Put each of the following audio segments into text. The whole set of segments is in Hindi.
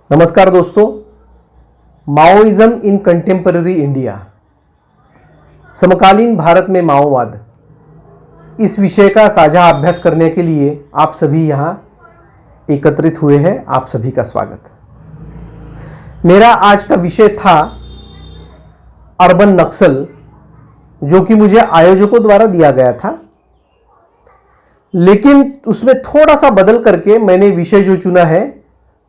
नमस्कार दोस्तों, माओइज्म इन कंटेम्पररी इंडिया, समकालीन भारत में माओवाद, इस विषय का साझा अभ्यास करने के लिए आप सभी यहाँ एकत्रित हुए हैं। आप सभी का स्वागत। मेरा आज का विषय था अर्बन नक्सल, जो कि मुझे आयोजकों द्वारा दिया गया था, लेकिन उसमें थोड़ा सा बदल करके मैंने विषय जो चुना है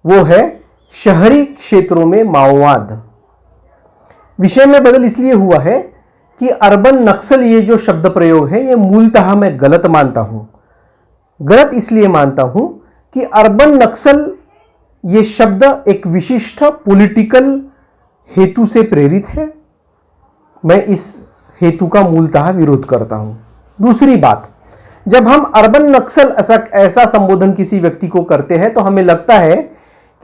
वो है शहरी क्षेत्रों में माओवाद। विषय में बदल इसलिए हुआ है कि अर्बन नक्सल ये जो शब्द प्रयोग है ये मूलतः मैं गलत मानता हूं। गलत इसलिए मानता हूं कि अर्बन नक्सल ये शब्द एक विशिष्ट पॉलिटिकल हेतु से प्रेरित है। मैं इस हेतु का मूलतः विरोध करता हूं। दूसरी बात, जब हम अर्बन नक्सल ऐसा संबोधन किसी व्यक्ति को करते हैं तो हमें लगता है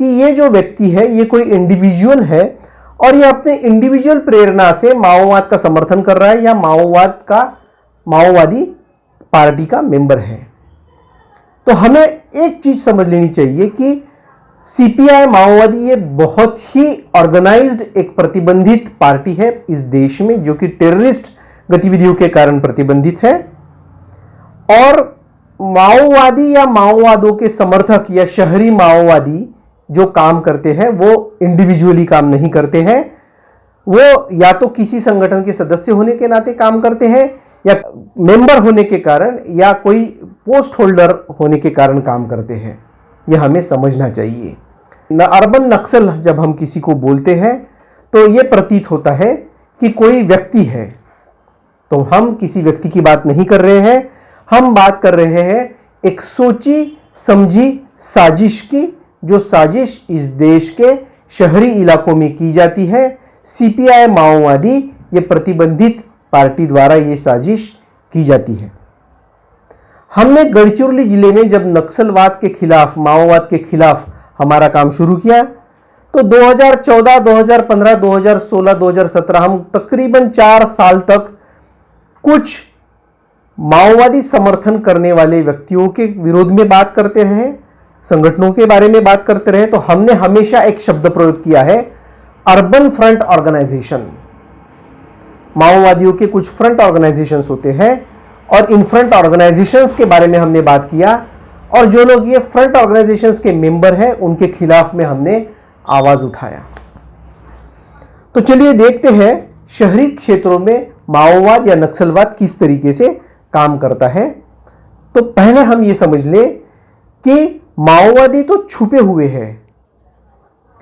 कि ये जो व्यक्ति है ये कोई इंडिविजुअल है और ये अपने इंडिविजुअल प्रेरणा से माओवाद का समर्थन कर रहा है या माओवादी पार्टी का मेंबर है। तो हमें एक चीज समझ लेनी चाहिए कि सीपीआई माओवादी ये बहुत ही ऑर्गेनाइज्ड एक प्रतिबंधित पार्टी है इस देश में, जो कि टेररिस्ट गतिविधियों के कारण प्रतिबंधित है। और माओवादी या माओवादों के समर्थक या शहरी माओवादी जो काम करते हैं वो इंडिविजुअली काम नहीं करते हैं, वो या तो किसी संगठन के सदस्य होने के नाते काम करते हैं या मेंबर होने के कारण या कोई पोस्ट होल्डर होने के कारण काम करते हैं। यह हमें समझना चाहिए। अर्बन नक्सल जब हम किसी को बोलते हैं तो यह प्रतीत होता है कि कोई व्यक्ति है, तो हम किसी व्यक्ति की बात नहीं कर रहे हैं, हम बात कर रहे हैं एक सोची समझी साजिश की, जो साजिश इस देश के शहरी इलाकों में की जाती है। सीपीआई माओवादी ये प्रतिबंधित पार्टी द्वारा ये साजिश की जाती है। हमने गढ़चिरौली जिले में जब नक्सलवाद के खिलाफ, माओवाद के खिलाफ हमारा काम शुरू किया तो 2014, 2015, 2016, 2017 हम तकरीबन 4 साल तक कुछ माओवादी समर्थन करने वाले व्यक्तियों के विरोध में बात करते रहे, संगठनों के बारे में बात करते रहे। तो हमने हमेशा एक शब्द प्रयोग किया है, अर्बन फ्रंट ऑर्गेनाइजेशन। माओवादियों के कुछ फ्रंट ऑर्गेनाइजेशंस होते हैं और इन फ्रंट ऑर्गेनाइजेशंस के बारे में हमने बात किया, और जो लोग ये फ्रंट ऑर्गेनाइजेशंस के मेंबर हैं उनके खिलाफ में हमने आवाज उठाया। तो चलिए देखते हैं शहरी क्षेत्रों में माओवाद या नक्सलवाद किस तरीके से काम करता है। तो पहले हम ये समझ लें कि माओवादी तो छुपे हुए हैं,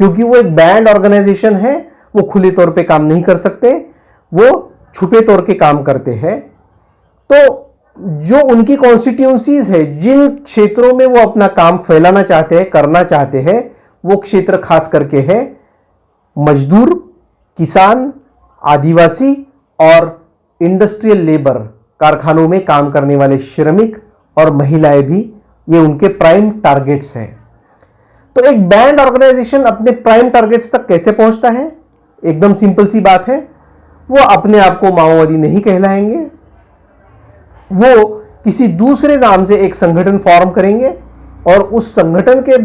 क्योंकि वो एक बैंड ऑर्गेनाइजेशन है, वो खुले तौर पे काम नहीं कर सकते, वो छुपे तौर के काम करते हैं। तो जो उनकी कॉन्स्टिट्यूएंसीज है, जिन क्षेत्रों में वो अपना काम फैलाना चाहते हैं, करना चाहते हैं, वो क्षेत्र खास करके है मजदूर, किसान, आदिवासी और इंडस्ट्रियल लेबर, कारखानों में काम करने वाले श्रमिक और महिलाएं भी, ये उनके प्राइम टारगेट्स हैं। तो एक बैंड ऑर्गेनाइजेशन अपने प्राइम टारगेट्स तक कैसे पहुंचता है? एकदम सिंपल सी बात है, वो अपने आप को माओवादी नहीं कहलाएंगे, वो किसी दूसरे नाम से एक संगठन फॉर्म करेंगे और उस संगठन के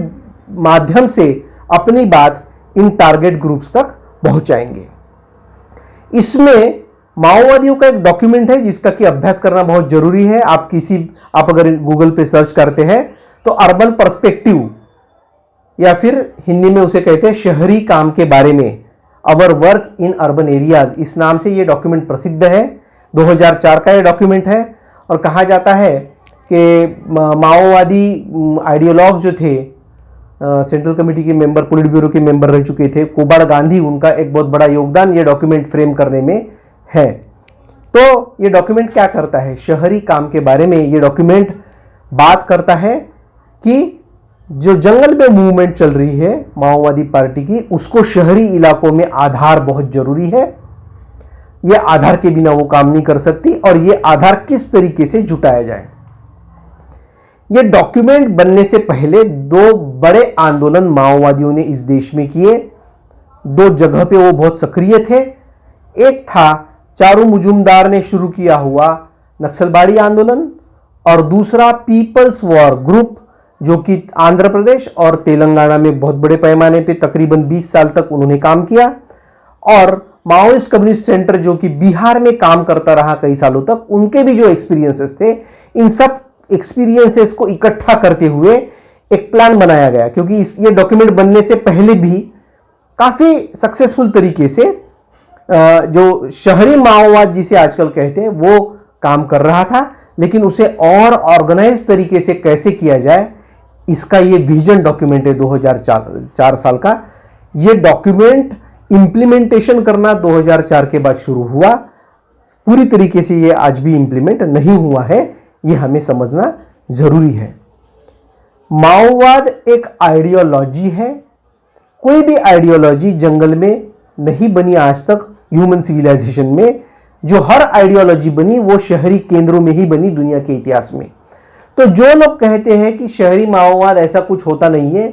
माध्यम से अपनी बात इन टारगेट ग्रुप्स तक पहुंचाएंगे। इसमें माओवादियों का एक डॉक्यूमेंट है जिसका कि अभ्यास करना बहुत जरूरी है। आप अगर गूगल पे सर्च करते हैं तो अर्बन पर्सपेक्टिव, या फिर हिंदी में उसे कहते हैं शहरी काम के बारे में, our work in urban areas, इस नाम से यह डॉक्यूमेंट प्रसिद्ध है। 2004 का यह डॉक्यूमेंट है और कहा जाता है कि माओवादी आइडियोलॉग जो थे, सेंट्रल कमेटी के मेंबर, पोलिट ब्यूरो के मेंबर रह चुके थे, कोबाड़ गांधी, उनका एक बहुत बड़ा योगदान यह डॉक्यूमेंट फ्रेम करने में है। तो यह डॉक्यूमेंट क्या करता है? शहरी काम के बारे में यह डॉक्यूमेंट बात करता है कि जो जंगल में मूवमेंट चल रही है माओवादी पार्टी की, उसको शहरी इलाकों में आधार बहुत जरूरी है। यह आधार के बिना वो काम नहीं कर सकती, और यह आधार किस तरीके से जुटाया जाए। यह डॉक्यूमेंट बनने से पहले 2 बड़े आंदोलन माओवादियों ने इस देश में किए। 2 जगह पे वो बहुत सक्रिय थे। एक था चारू मुजुमदार ने शुरू किया हुआ नक्सलबाड़ी आंदोलन, और दूसरा पीपल्स वॉर ग्रुप जो कि आंध्र प्रदेश और तेलंगाना में बहुत बड़े पैमाने पे तकरीबन 20 साल तक उन्होंने काम किया, और माओइस्ट कम्युनिस्ट सेंटर जो कि बिहार में काम करता रहा कई सालों तक, उनके भी जो एक्सपीरियंसेस थे, इन सब एक्सपीरियंसेस को इकट्ठा करते हुए एक प्लान बनाया गया। क्योंकि ये डॉक्यूमेंट बनने से पहले भी काफी सक्सेसफुल तरीके से जो शहरी माओवाद जिसे आजकल कहते हैं वो काम कर रहा था, लेकिन उसे और ऑर्गेनाइज तरीके से कैसे किया जाए, इसका ये विजन डॉक्यूमेंट है 2004 साल का। ये डॉक्यूमेंट इंप्लीमेंटेशन करना 2004 के बाद शुरू हुआ, पूरी तरीके से ये आज भी इंप्लीमेंट नहीं हुआ है, ये हमें समझना जरूरी है। माओवाद एक आइडियोलॉजी है। कोई भी आइडियोलॉजी जंगल में नहीं बनी आज तक ह्यूमन सिविलाइजेशन में। जो हर आइडियोलॉजी बनी वो शहरी केंद्रों में ही बनी दुनिया के इतिहास में। तो जो लोग कहते हैं कि शहरी माओवाद ऐसा कुछ होता नहीं है,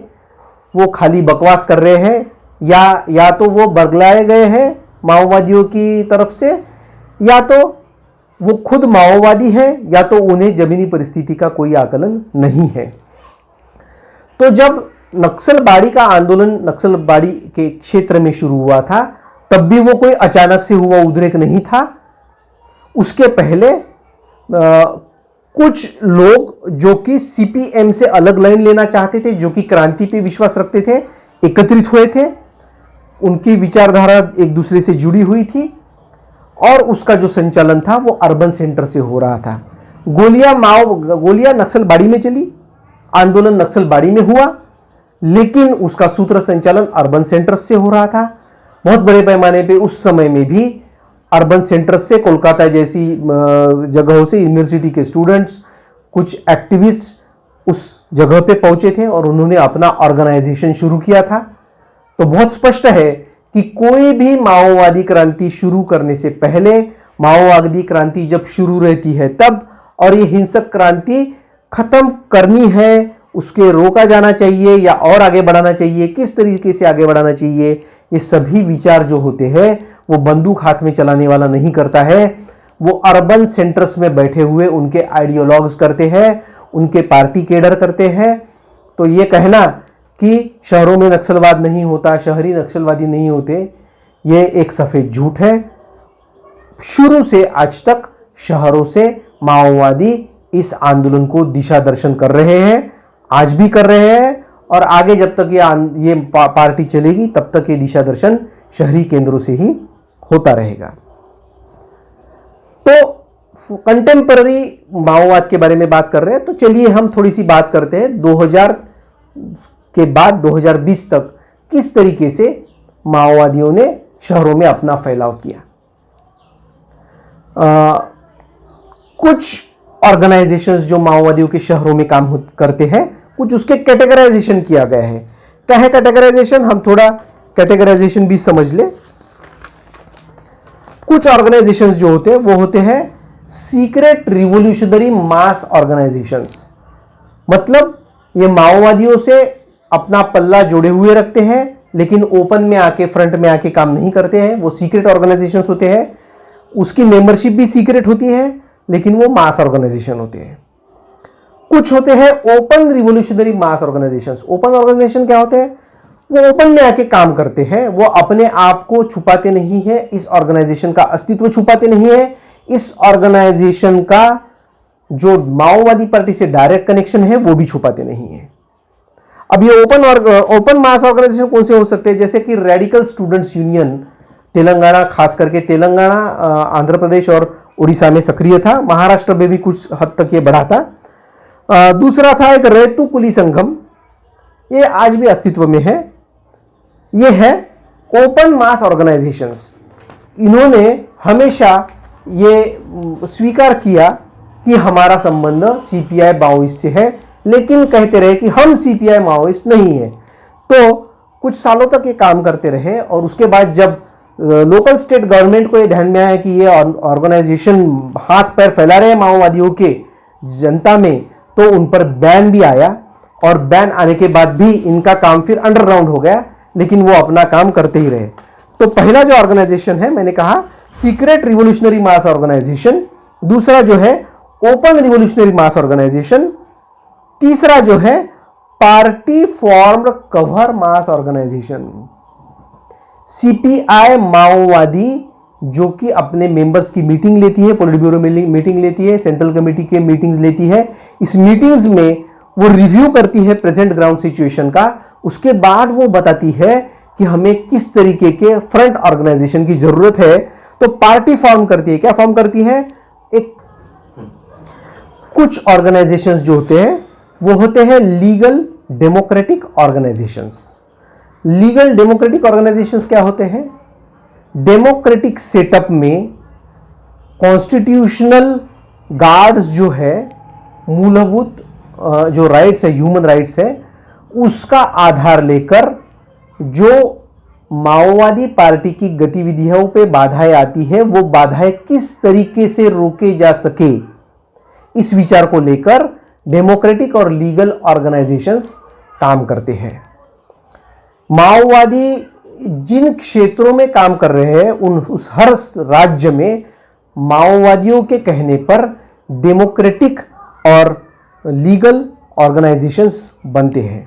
वो खाली बकवास कर रहे हैं, या तो वो बरगलाए गए हैं माओवादियों की तरफ से, या तो वो खुद माओवादी है, या तो उन्हें जमीनी परिस्थिति का कोई आकलन नहीं है। तो जब नक्सलबाड़ी का आंदोलन नक्सलबाड़ी के क्षेत्र में शुरू हुआ था, तब भी वो कोई अचानक से हुआ उद्रेक नहीं था। उसके पहले कुछ लोग जो कि सीपीएम से अलग लाइन लेना चाहते थे, जो कि क्रांति पे विश्वास रखते थे, एकत्रित हुए थे। उनकी विचारधारा एक दूसरे से जुड़ी हुई थी, और उसका जो संचालन था वो अर्बन सेंटर से हो रहा था। गोलियां नक्सलबाड़ी में चली, आंदोलन नक्सलबाड़ी में हुआ, लेकिन उसका सूत्र संचालन अर्बन सेंटर से हो रहा था। बहुत बड़े पैमाने पे उस समय में भी अर्बन सेंटर से, कोलकाता जैसी जगहों से यूनिवर्सिटी के स्टूडेंट्स, कुछ एक्टिविस्ट उस जगह पे पहुंचे थे और उन्होंने अपना ऑर्गेनाइजेशन शुरू किया था। तो बहुत स्पष्ट है कि कोई भी माओवादी क्रांति शुरू करने से पहले, माओवादी क्रांति जब शुरू रहती है तब, और ये हिंसक क्रांति खत्म करनी है, उसके रोका जाना चाहिए या और आगे बढ़ाना चाहिए, किस तरीके से आगे बढ़ाना चाहिए, ये सभी विचार जो होते हैं वो बंदूक हाथ में चलाने वाला नहीं करता है, वो अर्बन सेंटर्स में बैठे हुए उनके आइडियोलॉग्स करते हैं, उनके पार्टी केडर करते हैं। तो ये कहना कि शहरों में नक्सलवाद नहीं होता, शहरी नक्सलवादी नहीं होते, ये एक सफेद झूठ है। शुरू से आज तक शहरों से माओवादी इस आंदोलन को दिशा दर्शन कर रहे हैं, आज भी कर रहे हैं, और आगे जब तक ये पार्टी चलेगी तब तक ये दिशा दर्शन शहरी केंद्रों से ही होता रहेगा। तो कंटेम्पररी माओवाद के बारे में बात कर रहे हैं, तो चलिए हम थोड़ी सी बात करते हैं 2000 के बाद 2020 तक किस तरीके से माओवादियों ने शहरों में अपना फैलाव किया। कुछ ऑर्गेनाइजेशंस जो माओवादियों के शहरों में काम करते हैं, कुछ उसके कैटेगराइजेशन किया गया है। क्या है कैटेगराइजेशन, हम थोड़ा कैटेगराइजेशन भी समझ ले। कुछ ऑर्गेनाइजेशंस जो होते हैं वो होते हैं सीक्रेट रिवोल्यूशनरी मास ऑर्गेनाइजेशंस। मतलब ये माओवादियों से अपना पल्ला जोड़े हुए रखते हैं, लेकिन ओपन में आके, फ्रंट में आके काम नहीं करते हैं। वो सीक्रेट ऑर्गेनाइजेशंस होते हैं, उसकी मेंबरशिप भी सीक्रेट होती है, लेकिन वो मास ऑर्गेनाइजेशन होते हैं। कुछ होते हैं ओपन रिवोल्यूशनरी मास ऑर्गेनाइजेशंस। ओपन ऑर्गेनाइजेशन क्या होते हैं, वो ओपन में आके काम करते हैं, वो अपने आप को छुपाते नहीं है, इस ऑर्गेनाइजेशन का अस्तित्व छुपाते नहीं है, इस ऑर्गेनाइजेशन का जो माओवादी पार्टी से डायरेक्ट कनेक्शन है वो भी छुपाते नहीं है। अब ये ओपन मास ऑर्गेनाइजेशन कौन से हो सकते हैं, जैसे कि रेडिकल स्टूडेंट्स यूनियन, तेलंगाना, खास करके तेलंगाना, आंध्र प्रदेश और उड़ीसा में सक्रिय था, महाराष्ट्र में भी कुछ हद तक ये बढ़ा था। दूसरा था एक रेतु कुली संघम, ये आज भी अस्तित्व में है। ये है ओपन मास ऑर्गेनाइजेशंस। इन्होंने हमेशा ये स्वीकार किया कि हमारा संबंध सीपीआई माओइस्ट से है, लेकिन कहते रहे कि हम सीपीआई माओइस्ट नहीं है। तो कुछ सालों तक ये काम करते रहे, और उसके बाद जब लोकल स्टेट गवर्नमेंट को ये ध्यान में आया कि ये ऑर्गेनाइजेशन हाथ पैर फैला रहे हैं माओवादियों के जनता में, तो उन पर बैन भी आया, और बैन आने के बाद भी इनका काम फिर अंडरग्राउंड हो गया, लेकिन वो अपना काम करते ही रहे। तो पहला जो ऑर्गेनाइजेशन है, मैंने कहा सीक्रेट रिवोल्यूशनरी मास ऑर्गेनाइजेशन, दूसरा जो है ओपन रिवोल्यूशनरी मास ऑर्गेनाइजेशन, तीसरा जो है पार्टी फॉर्म्ड कवर मास ऑर्गेनाइजेशन। सीपीआई माओवादी जो कि अपने मेंबर्स की मीटिंग लेती है, पॉलिट ब्यूरो मीटिंग लेती है, सेंट्रल कमेटी के मीटिंग्स लेती है। इस मीटिंग्स में वो रिव्यू करती है प्रेजेंट ग्राउंड सिचुएशन का। उसके बाद वो बताती है कि हमें किस तरीके के फ्रंट ऑर्गेनाइजेशन की जरूरत है। तो पार्टी फॉर्म करती है। क्या फॉर्म करती है? एक कुछ ऑर्गेनाइजेशंस जो होते हैं वो होते हैं legal democratic organisations. Legal democratic organisations क्या होते हैं? डेमोक्रेटिक सेटअप में कॉन्स्टिट्यूशनल गार्ड्स जो है, मूलभूत जो राइट्स है, ह्यूमन राइट्स है, उसका आधार लेकर जो माओवादी पार्टी की गतिविधियों पे बाधाएं आती है, वो बाधाएं किस तरीके से रोके जा सके, इस विचार को लेकर डेमोक्रेटिक और लीगल ऑर्गेनाइजेशंस काम करते हैं। माओवादी जिन क्षेत्रों में काम कर रहे हैं उस हर राज्य में माओवादियों के कहने पर डेमोक्रेटिक और लीगल ऑर्गेनाइजेशंस बनते हैं।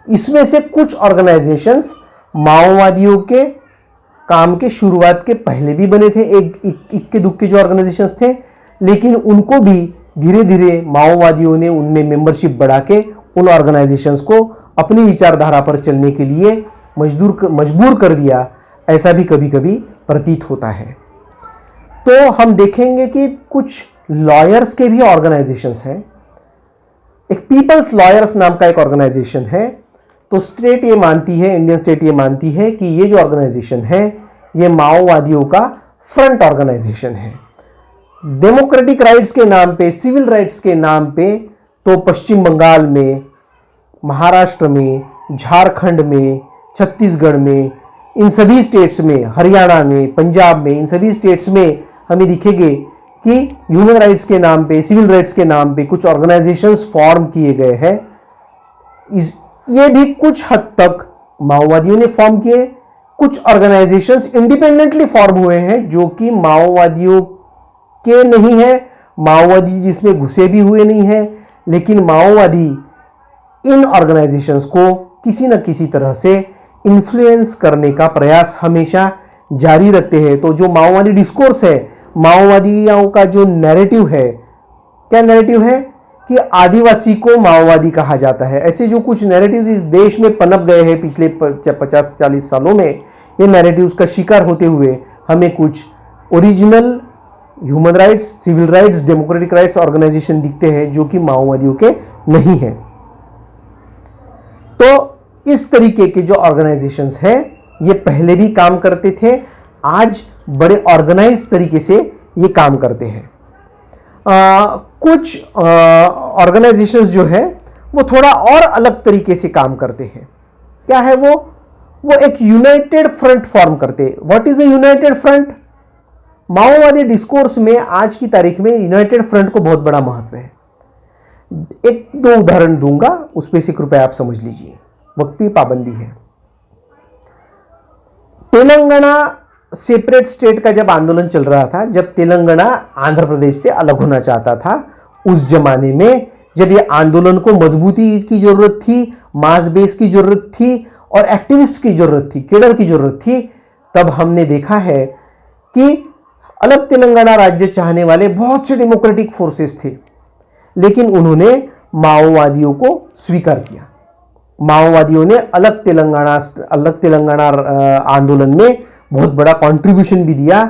इसमें से कुछ ऑर्गेनाइजेशंस माओवादियों के काम के शुरुआत के पहले भी बने थे, इक्के दुक्के जो ऑर्गेनाइजेशंस थे, लेकिन उनको भी धीरे धीरे माओवादियों ने उनमें मेंबरशिप बढ़ा के उन ऑर्गेनाइजेशंस को अपनी विचारधारा पर चलने के लिए मजबूर कर दिया। ऐसा भी कभी कभी प्रतीत होता है। तो हम देखेंगे कि कुछ लॉयर्स के भी ऑर्गेनाइजेशंस हैं। एक पीपल्स लॉयर्स नाम का एक ऑर्गेनाइजेशन है। तो स्टेट ये मानती है, इंडियन स्टेट ये मानती है कि ये जो ऑर्गेनाइजेशन है ये माओवादियों का फ्रंट ऑर्गेनाइजेशन है। डेमोक्रेटिक राइट्स के नाम पे, सिविल राइट्स के नाम पे तो पश्चिम बंगाल में, महाराष्ट्र में, झारखंड में, छत्तीसगढ़ में, इन सभी स्टेट्स में, हरियाणा में, पंजाब में, इन सभी स्टेट्स में हमें दिखेंगे कि ह्यूमन राइट्स के नाम पे, सिविल राइट्स के नाम पे कुछ ऑर्गेनाइजेशंस फॉर्म किए गए हैं। ये भी कुछ हद तक माओवादियों ने फॉर्म किए। कुछ ऑर्गेनाइजेशंस इंडिपेंडेंटली फॉर्म हुए हैं जो कि माओवादियों के नहीं है, माओवादी जिसमें घुसे भी हुए नहीं है, लेकिन माओवादी इन ऑर्गेनाइजेशंस को किसी न किसी तरह से इन्फ्लुएंस करने का प्रयास हमेशा जारी रखते हैं। तो जो माओवादी डिस्कोर्स है, माओवादियों का जो नैरेटिव है, क्या नैरेटिव है कि आदिवासी को माओवादी कहा जाता है। ऐसे जो कुछ नैरेटिव्स इस देश में पनप गए हैं पिछले 50-40 सालों में, ये नैरेटिव्स का शिकार होते हुए हमें कुछ original human rights, civil rights, democratic rights organisation दिखते हैं जो कि माओवादियों के नहीं है। तो इस तरीके के जो ऑर्गेनाइजेशंस हैं ये पहले भी काम करते थे, आज बड़े ऑर्गेनाइज तरीके से ये काम करते हैं। कुछ ऑर्गेनाइजेशंस जो है वो थोड़ा और अलग तरीके से काम करते हैं। क्या है वो एक यूनाइटेड फ्रंट फॉर्म करते हैं। What is a United front? माओवादी डिस्कोर्स में आज की तारीख में यूनाइटेड फ्रंट को बहुत बड़ा महत्व है। एक दो उदाहरण दूंगा, उस पे से कृपया आप समझ लीजिए, वक्त की पाबंदी है। तेलंगाना सेपरेट स्टेट का जब आंदोलन चल रहा था, जब तेलंगाना आंध्र प्रदेश से अलग होना चाहता था, उस जमाने में जब ये आंदोलन को मजबूती की जरूरत थी, मास बेस की जरूरत थी और एक्टिविस्ट की जरूरत थी, केडर की जरूरत थी, तब हमने देखा है कि अलग तेलंगाना राज्य चाहने वाले बहुत से डेमोक्रेटिक फोर्सेस थे, लेकिन उन्होंने माओवादियों को स्वीकार किया। माओवादियों ने अलग तेलंगाना आंदोलन में बहुत बड़ा कंट्रीब्यूशन भी दिया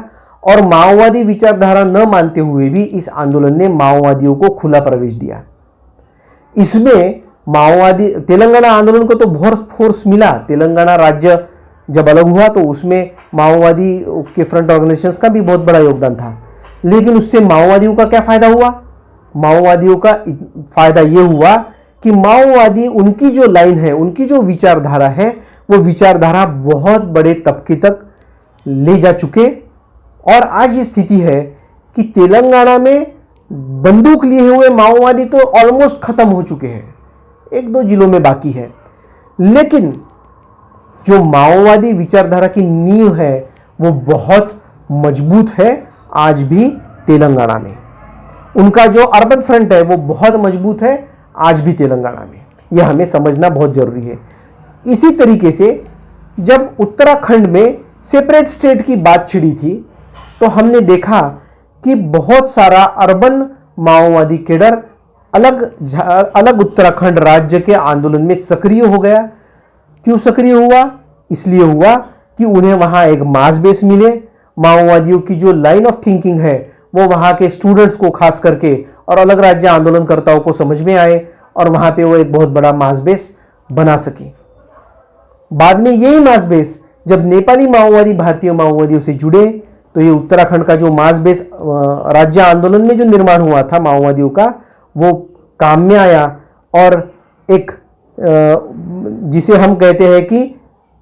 और माओवादी विचारधारा न मानते हुए भी इस आंदोलन ने माओवादियों को खुला प्रवेश दिया। इसमें माओवादी तेलंगाना आंदोलन को तो बहुत फोर्स मिला। तेलंगाना राज्य जब अलग हुआ तो उसमें माओवादी के फ्रंट ऑर्गेनाइजेशंस का भी बहुत बड़ा योगदान था, लेकिन उससे माओवादियों का क्या फायदा हुआ? माओवादियों का फायदा यह हुआ कि माओवादी, उनकी जो लाइन है, उनकी जो विचारधारा है, वो विचारधारा बहुत बड़े तबके तक ले जा चुके और आज ये स्थिति है कि तेलंगाना में बंदूक लिए हुए माओवादी तो ऑलमोस्ट खत्म हो चुके हैं, एक दो जिलों में बाकी है, लेकिन जो माओवादी विचारधारा की नींव है वो बहुत मजबूत है आज भी तेलंगाना में। उनका जो अर्बन फ्रंट है वो बहुत मजबूत है आज भी तेलंगाना में। यह हमें समझना बहुत जरूरी है। इसी तरीके से जब उत्तराखंड में सेपरेट स्टेट की बात छिड़ी थी तो हमने देखा कि बहुत सारा अर्बन माओवादी कैडर अलग उत्तराखंड राज्य के आंदोलन में सक्रिय हो गया। क्यों सक्रिय हुआ? इसलिए हुआ कि उन्हें वहां एक मास बेस मिले, माओवादियों की जो लाइन ऑफ थिंकिंग है वो वहां के स्टूडेंट्स को खास करके और अलग राज्य आंदोलनकर्ताओं को समझ में आए और वहां पे वो एक बहुत बड़ा मास बेस बना सके। बाद में यही मास बेस जब नेपाली माओवादी भारतीय माओवादियों से जुड़े तो ये उत्तराखंड का जो मास बेस राज्य आंदोलन में जो निर्माण हुआ था माओवादियों का, वो काम में आया और एक जिसे हम कहते हैं कि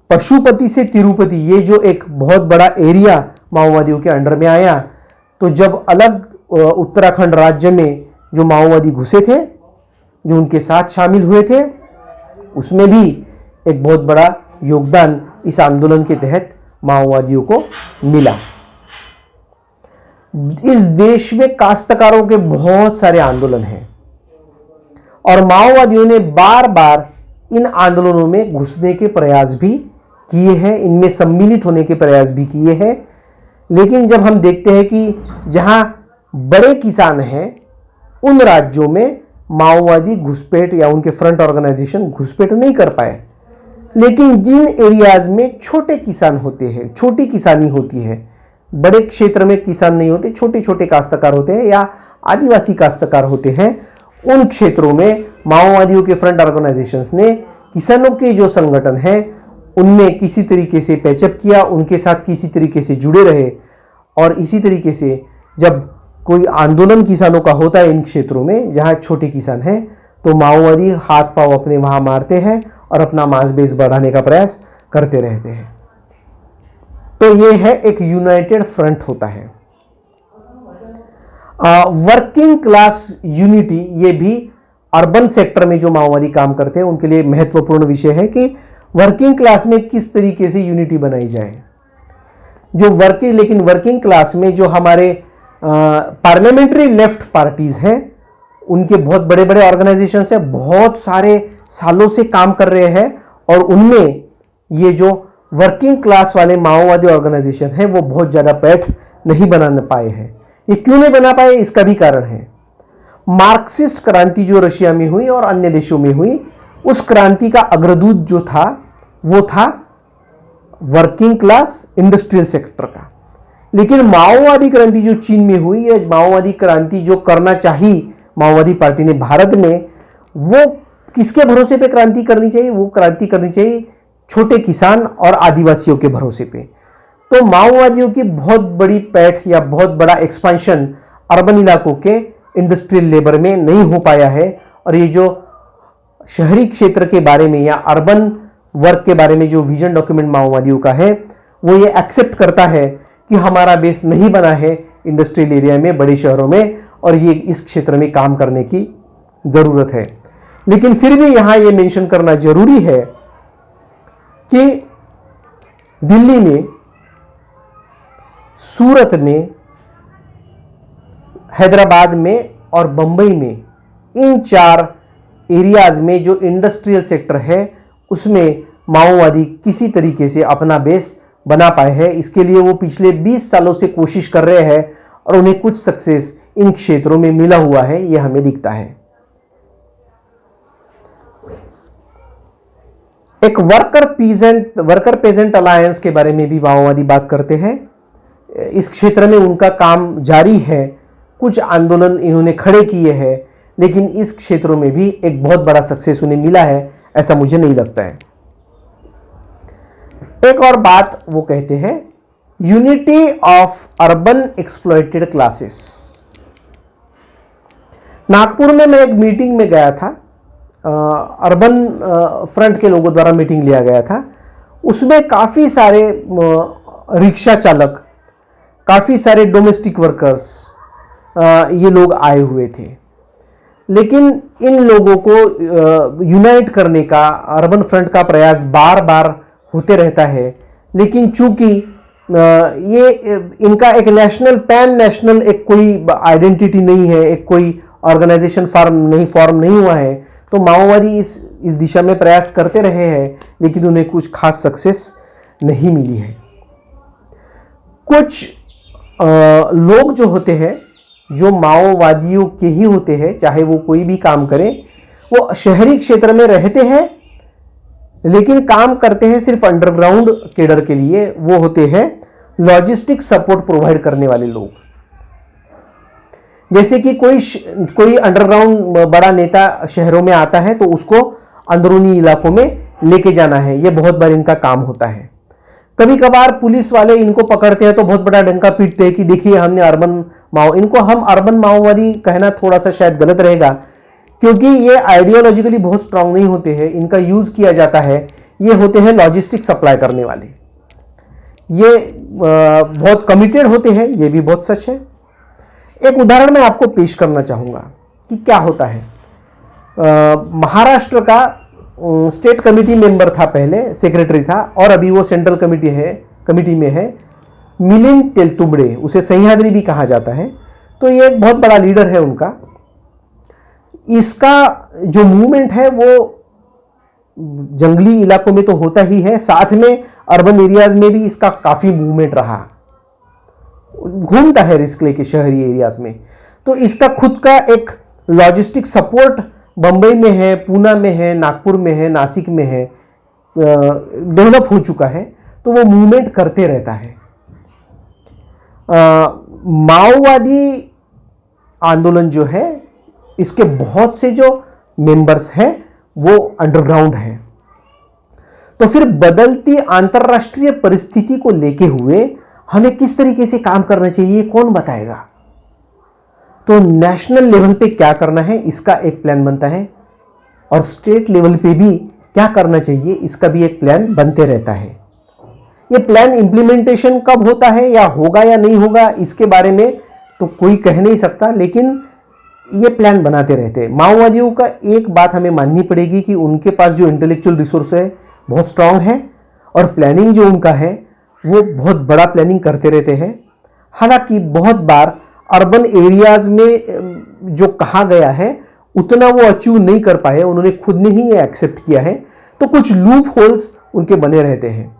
पशुपति से तिरुपति, ये जो एक बहुत बड़ा एरिया माओवादियों के अंडर में आया, तो जब अलग उत्तराखंड राज्य में जो माओवादी घुसे थे, जो उनके साथ शामिल हुए थे, उसमें भी एक बहुत बड़ा योगदान इस आंदोलन के तहत माओवादियों को मिला। इस देश में काश्तकारों के बहुत सारे आंदोलन हैं और माओवादियों ने बार बार इन आंदोलनों में घुसने के प्रयास भी किए हैं, इनमें सम्मिलित होने के प्रयास भी किए हैं। लेकिन जब हम देखते हैं कि जहां बड़े किसान हैं उन राज्यों में माओवादी घुसपैठ या उनके फ्रंट ऑर्गेनाइजेशन घुसपैठ नहीं कर पाए, लेकिन जिन एरियाज में छोटे किसान होते हैं, छोटी किसानी होती है, बड़े क्षेत्र में किसान नहीं होते, छोटे छोटे काश्तकार होते हैं या आदिवासी काश्तकार होते हैं, उन क्षेत्रों में माओवादियों के फ्रंट ऑर्गेनाइजेशंस ने किसानों के जो संगठन हैं उनमें किसी तरीके से पैचअप किया, उनके साथ किसी तरीके से जुड़े रहे। और इसी तरीके से जब कोई आंदोलन किसानों का होता है इन क्षेत्रों में जहां छोटे किसान हैं, तो माओवादी हाथ पांव अपने वहां मारते हैं और अपना मास बेस बढ़ाने का प्रयास करते रहते हैं। तो ये है एक यूनाइटेड फ्रंट होता है। वर्किंग क्लास यूनिटी, ये भी अर्बन सेक्टर में जो माओवादी काम करते हैं उनके लिए महत्वपूर्ण विषय है कि वर्किंग क्लास में किस तरीके से यूनिटी बनाई जाए। लेकिन वर्किंग क्लास में जो हमारे पार्लियामेंट्री लेफ्ट पार्टीज हैं, उनके बहुत बड़े बड़े ऑर्गेनाइजेशंस हैं, बहुत सारे सालों से काम कर रहे हैं और उनमें ये जो वर्किंग क्लास वाले माओवादी ऑर्गेनाइजेशन है वो बहुत ज्यादा पैठ नहीं बना पाए हैं। ये क्यों नहीं बना पाए? इसका भी कारण है। मार्क्सिस्ट क्रांति जो रशिया में हुई और अन्य देशों में हुई, उस क्रांति का अग्रदूत जो था वो था वर्किंग क्लास इंडस्ट्रियल सेक्टर का। लेकिन माओवादी क्रांति जो चीन में हुई, या माओवादी क्रांति जो करना चाहिए माओवादी पार्टी ने भारत में, वो किसके भरोसे पे क्रांति करनी चाहिए? वो क्रांति करनी चाहिए छोटे किसान और आदिवासियों के भरोसे पे। तो माओवादियों की बहुत बड़ी पैठ या बहुत बड़ा एक्सपेंशन अर्बन इलाकों के इंडस्ट्रियल लेबर में नहीं हो पाया है। और ये जो शहरी क्षेत्र के बारे में या अर्बन वर्क के बारे में जो विजन डॉक्यूमेंट माओवादियों का है, वो ये एक्सेप्ट करता है कि हमारा बेस नहीं बना है इंडस्ट्रियल एरिया में, बड़े शहरों में, और ये इस क्षेत्र में काम करने की जरूरत है। लेकिन फिर भी यहां ये मेंशन करना जरूरी है कि दिल्ली में, सूरत में, हैदराबाद में और बंबई में, इन 4 एरियाज में जो इंडस्ट्रियल सेक्टर है उसमें माओवादी किसी तरीके से अपना बेस बना पाए हैं। इसके लिए वो पिछले 20 सालों से कोशिश कर रहे हैं और उन्हें कुछ सक्सेस इन क्षेत्रों में मिला हुआ है, यह हमें दिखता है। एक वर्कर पेजेंट अलायंस के बारे में भी माओवादी बात करते हैं। इस क्षेत्र में उनका काम जारी है, कुछ आंदोलन इन्होंने खड़े किए हैं, लेकिन इस क्षेत्रों में भी एक बहुत बड़ा सक्सेस उन्हें मिला है, ऐसा मुझे नहीं लगता है। एक और बात वो कहते हैं, unity of urban exploited classes. Nagpur में मैं एक मीटिंग में गया था, अर्बन फ्रंट के लोगों द्वारा मीटिंग लिया गया था। उसमें काफी सारे रिक्शा चालक, काफी सारे डोमेस्टिक वर्कर्स, ये लोग आए हुए थे। लेकिन इन लोगों को यूनाइट करने का अर्बन फ्रंट का प्रयास बार बार होते रहता है, लेकिन चूंकि ये इनका एक नेशनल, पैन नेशनल एक कोई आइडेंटिटी नहीं है, एक कोई ऑर्गेनाइजेशन फॉर्म नहीं हुआ है, तो माओवादी इस दिशा में प्रयास करते रहे हैं, लेकिन उन्हें कुछ खास सक्सेस नहीं मिली है। कुछ लोग जो होते हैं, जो माओवादियों के ही होते हैं, चाहे वो कोई भी काम करें, वो शहरी क्षेत्र में रहते हैं लेकिन काम करते हैं सिर्फ अंडरग्राउंड केडर के लिए। वो होते हैं लॉजिस्टिक सपोर्ट प्रोवाइड करने वाले लोग। जैसे कि कोई अंडरग्राउंड बड़ा नेता शहरों में आता है तो उसको अंदरूनी इलाकों में लेके जाना है, ये बहुत बार इनका काम होता है। कभी कभार पुलिस वाले इनको पकड़ते हैं तो बहुत बड़ा डंका पीटते हैं कि देखिए हमने इनको हम अर्बन माओवादी कहना थोड़ा सा शायद गलत रहेगा, क्योंकि ये आइडियोलॉजिकली बहुत स्ट्रांग नहीं होते हैं। इनका यूज किया जाता है, ये होते हैं लॉजिस्टिक सप्लाई करने वाले। ये बहुत कमिटेड होते हैं, ये भी बहुत सच है। एक उदाहरण मैं आपको पेश करना चाहूंगा कि क्या होता है। महाराष्ट्र का स्टेट कमिटी मेंबर था, पहले सेक्रेटरी था, और अभी वो सेंट्रल कमिटी में है, मिलिंद तेलतुंबडे, उसे सह्याद्री भी कहा जाता है। तो ये एक बहुत बड़ा लीडर है उनका। इसका जो मूवमेंट है वो जंगली इलाकों में तो होता ही है, साथ में अर्बन एरियाज में भी इसका काफी मूवमेंट रहा, घूमता है रिस्क लेके शहरी एरियाज में। तो इसका खुद का एक लॉजिस्टिक सपोर्ट बंबई में है, पूना में है, नागपुर में है, नासिक में है, डेवलप हो चुका है। तो वो मूवमेंट करते रहता है। माओवादी आंदोलन जो है, इसके बहुत से जो मेंबर्स हैं वो अंडरग्राउंड है। तो फिर बदलती अंतरराष्ट्रीय परिस्थिति को लेके हुए हमें किस तरीके से काम करना चाहिए, कौन बताएगा? तो नेशनल लेवल पे क्या करना है, इसका एक प्लान बनता है, और स्टेट लेवल पे भी क्या करना चाहिए, इसका भी एक प्लान बनते रहता है। ये प्लान इंप्लीमेंटेशन कब होता है, या होगा या नहीं होगा, इसके बारे में तो कोई कह नहीं सकता, लेकिन ये प्लान बनाते रहते हैं। माओवादियों का एक बात हमें माननी पड़ेगी कि उनके पास जो इंटेलेक्चुअल रिसोर्स है बहुत स्ट्रांग है, और प्लानिंग जो उनका है वो बहुत बड़ा प्लानिंग करते रहते हैं। हालांकि बहुत बार अर्बन एरियाज में जो कहा गया है उतना वो अचीव नहीं कर पाए, उन्होंने खुद ने ही ये एक्सेप्ट किया है। तो कुछ लूप होल्स उनके बने रहते हैं।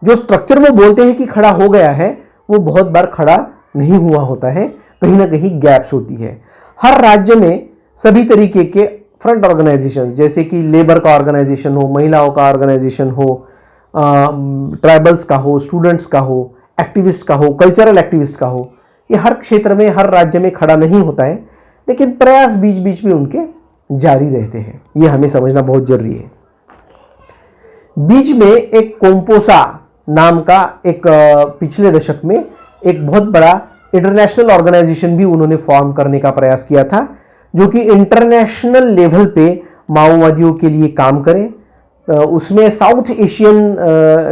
जो स्ट्रक्चर वो बोलते हैं कि खड़ा हो गया है, वो बहुत बार खड़ा नहीं हुआ होता है, कहीं ना कहीं गैप्स होती है। हर राज्य में सभी तरीके के फ्रंट ऑर्गेनाइजेशंस, जैसे कि लेबर का ऑर्गेनाइजेशन हो, महिलाओं का ऑर्गेनाइजेशन हो, ट्राइबल्स का हो, स्टूडेंट्स का हो, एक्टिविस्ट का हो, कल्चरल एक्टिविस्ट का हो, ये हर क्षेत्र में, हर राज्य में खड़ा नहीं होता है, लेकिन प्रयास बीच बीच में उनके जारी रहते हैं। ये हमें समझना बहुत जरूरी है। बीच में एक कोम्पोसा नाम का एक पिछले दशक में एक बहुत बड़ा इंटरनेशनल ऑर्गेनाइजेशन भी उन्होंने फॉर्म करने का प्रयास किया था, जो कि इंटरनेशनल लेवल पे माओवादियों के लिए काम करे। उसमें साउथ एशियन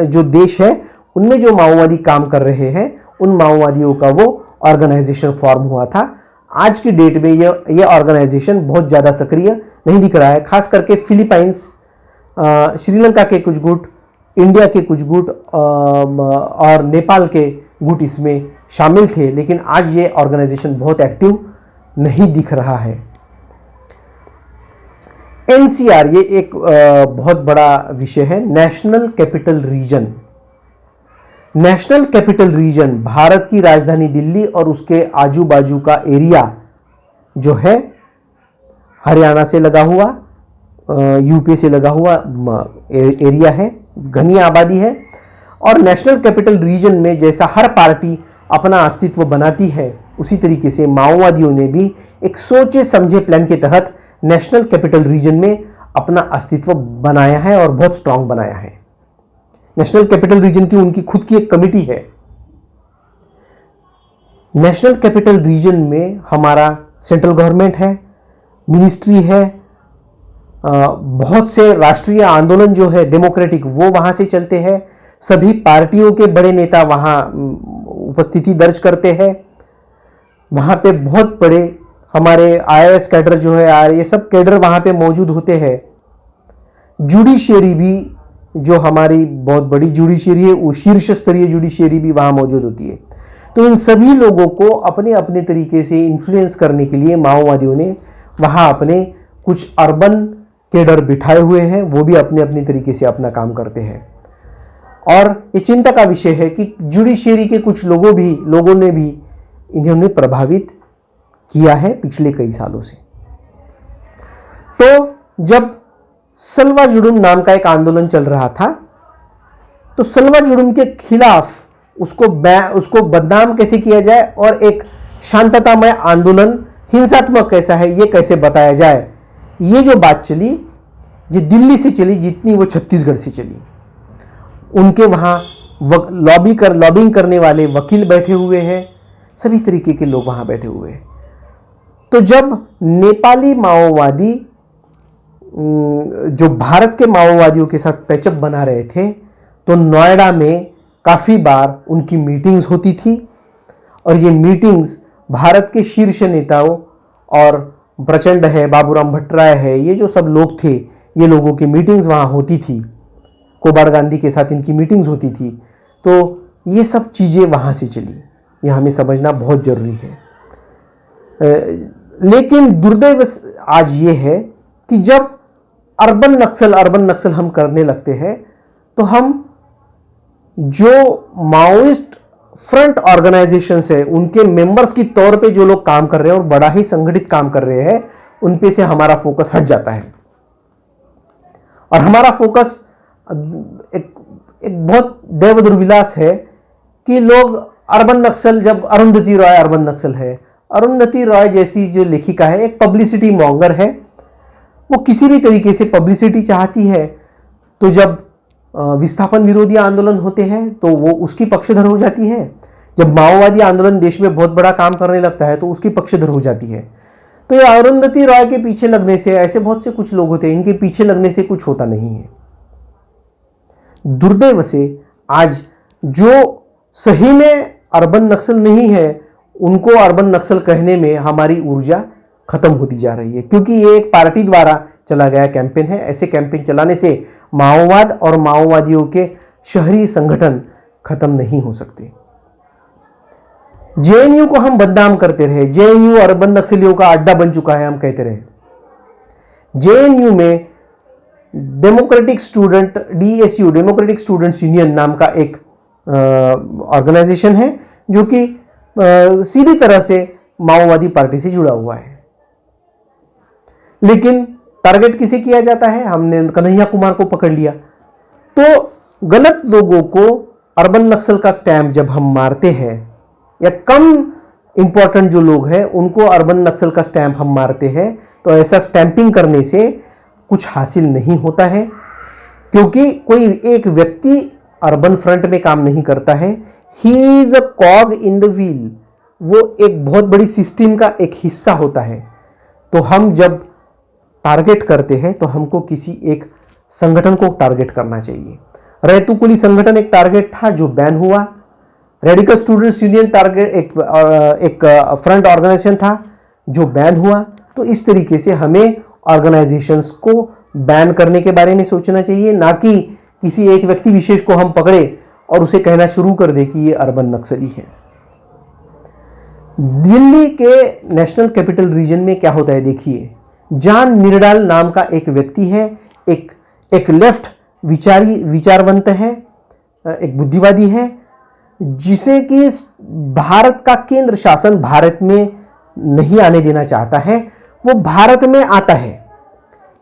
जो देश है उनमें जो माओवादी काम कर रहे हैं, उन माओवादियों का वो ऑर्गेनाइजेशन फॉर्म हुआ था। आज की डेट में ये ऑर्गेनाइजेशन बहुत ज़्यादा सक्रिय नहीं दिख रहा है। खास करके फिलीपाइंस, श्रीलंका के कुछ गुट, इंडिया के कुछ गुट और नेपाल के गुट इसमें शामिल थे, लेकिन आज ये ऑर्गेनाइजेशन बहुत एक्टिव नहीं दिख रहा है। एनसीआर ये एक बहुत बड़ा विषय है, national capital region. National capital region Bharat की राजधानी दिल्ली और उसके आजू बाजू का एरिया जो है, हरियाणा से लगा हुआ, यूपी से लगा हुआ एरिया है, घनी आबादी है। और नेशनल कैपिटल रीजन में जैसा हर पार्टी अपना अस्तित्व बनाती है, उसी तरीके से माओवादियों ने भी एक सोचे समझे प्लान के तहत नेशनल कैपिटल रीजन में अपना अस्तित्व बनाया है, और बहुत स्ट्रांग बनाया है। नेशनल कैपिटल रीजन की उनकी खुद की एक कमिटी है। नेशनल कैपिटल रीजन में हमारा सेंट्रल गवर्नमेंट है, मिनिस्ट्री है, बहुत से राष्ट्रीय आंदोलन जो है डेमोक्रेटिक वो वहां से चलते हैं, सभी पार्टियों के बड़े नेता वहां उपस्थिति दर्ज करते हैं। वहां पे बहुत बड़े हमारे आईएएस कैडर जो है, ये सब कैडर वहां पे मौजूद होते हैं। जुडिशियरी भी, जो हमारी बहुत बड़ी जुडिशियरी है, वो शीर्ष स्तरीय जुडिशियरी भी वहां मौजूद होती है। तो इन सभी लोगों को अपने अपने तरीके से इन्फ्लुएंस करने के लिए माओवादियों ने वहां अपने कुछ अर्बन केडर बिठाए हुए हैं, वो भी अपने अपनी तरीके से अपना काम करते हैं। और ये चिंता का विषय है कि जुडिशियरी के कुछ लोगों ने भी इन्हें प्रभावित किया है पिछले कई सालों से। तो जब सलवा जुडुम नाम का एक आंदोलन चल रहा था, तो सलवा जुडुम के खिलाफ उसको बदनाम कैसे किया जाए और एक शांततामय आंदोलन हिंसात्मक कैसा है ये कैसे बताया जाए, ये जो बात चली, ये दिल्ली से चली जितनी वो छत्तीसगढ़ से चली। उनके वहां लॉबिंग करने वाले वकील बैठे हुए हैं, सभी तरीके के लोग वहां बैठे हुए हैं। तो जब नेपाली माओवादी जो भारत के माओवादियों के साथ पैचअप बना रहे थे, तो नोएडा में काफी बार उनकी मीटिंग्स होती थी और ये मीटिंग्स भारत के शीर्ष नेताओं और प्रचंड है, बाबूराम भट्टराय है, ये जो सब लोग थे, ये लोगों की मीटिंग्स वहां होती थी। कोबाड़ गांधी के साथ इनकी मीटिंग्स होती थी। तो ये सब चीजें वहां से चली, ये हमें समझना बहुत जरूरी है। लेकिन दुर्दैव आज ये है कि जब अर्बन नक्सल हम करने लगते हैं, तो हम जो माओइस्ट फ्रंट ऑर्गेनाइजेशंस है उनके मेंबर्स की तौर पे जो लोग काम कर रहे हैं और बड़ा ही संगठित काम कर रहे हैं, उन पे से हमारा फोकस हट जाता है। और हमारा फोकस एक बहुत दैव दुर्विलास है कि लोग अर्बन नक्सल, जब अरुंधति रॉय अर्बन नक्सल है, अरुंधति रॉय जैसी जो लेखिका है एक पब्लिसिटी मॉन्गर है, वो किसी भी तरीके से पब्लिसिटी चाहती है। तो जब विस्थापन विरोधी आंदोलन होते हैं तो वो उसकी पक्षधर हो जाती है, जब माओवादी आंदोलन देश में बहुत बड़ा काम करने लगता है तो उसकी पक्षधर हो जाती है। तो ये अरुंधति रॉय के पीछे लगने से, ऐसे बहुत से कुछ लोग होते हैं, इनके पीछे लगने से कुछ होता नहीं है। दुर्दैव से आज जो सही में अर्बन नक्सल नहीं है, उनको अर्बन नक्सल कहने में हमारी ऊर्जा खत्म होती जा रही है, क्योंकि ये एक पार्टी द्वारा चला गया कैंपेन है। ऐसे कैंपेन चलाने से माओवाद और माओवादियों के शहरी संगठन खत्म नहीं हो सकते। जेएनयू को हम बदनाम करते रहे, जेएनयू अर्बन नक्सलियों का अड्डा बन चुका है, हम कहते रहे। जेएनयू में डेमोक्रेटिक स्टूडेंट्स यूनियन नाम का एक ऑर्गेनाइजेशन है जो कि सीधी तरह से माओवादी पार्टी से जुड़ा हुआ है। लेकिन टारगेट किसे किया जाता है? हमने कन्हैया कुमार को पकड़ लिया। तो गलत लोगों को अर्बन नक्सल का स्टैम्प जब हम मारते हैं, या कम इंपॉर्टेंट जो लोग हैं उनको अर्बन नक्सल का स्टैंप हम मारते हैं, तो ऐसा स्टैंपिंग करने से कुछ हासिल नहीं होता है, क्योंकि कोई एक व्यक्ति अर्बन फ्रंट में काम नहीं करता है। He is a कॉग in the wheel, वो एक बहुत बड़ी सिस्टम का एक हिस्सा होता है। तो हम जब टारगेट करते हैं तो हमको किसी एक संगठन को टारगेट करना चाहिए। रैतुकुली संगठन एक टारगेट था जो बैन हुआ। रेडिकल स्टूडेंट्स यूनियन टारगेट एक फ्रंट ऑर्गेनाइजेशन था जो बैन हुआ। तो इस तरीके से हमें ऑर्गेनाइजेशंस को बैन करने के बारे में सोचना चाहिए, ना कि किसी एक व्यक्ति विशेष को हम पकड़े और उसे कहना शुरू कर दे कि ये अर्बन नक्सली है। दिल्ली के नेशनल कैपिटल रीजन में क्या होता है देखिए, जॉन मिर्डाल नाम का एक व्यक्ति है, एक लेफ्ट विचारवंत है, एक बुद्धिवादी है, जिसे कि भारत का केंद्र शासन भारत में नहीं आने देना चाहता है। वो भारत में आता है,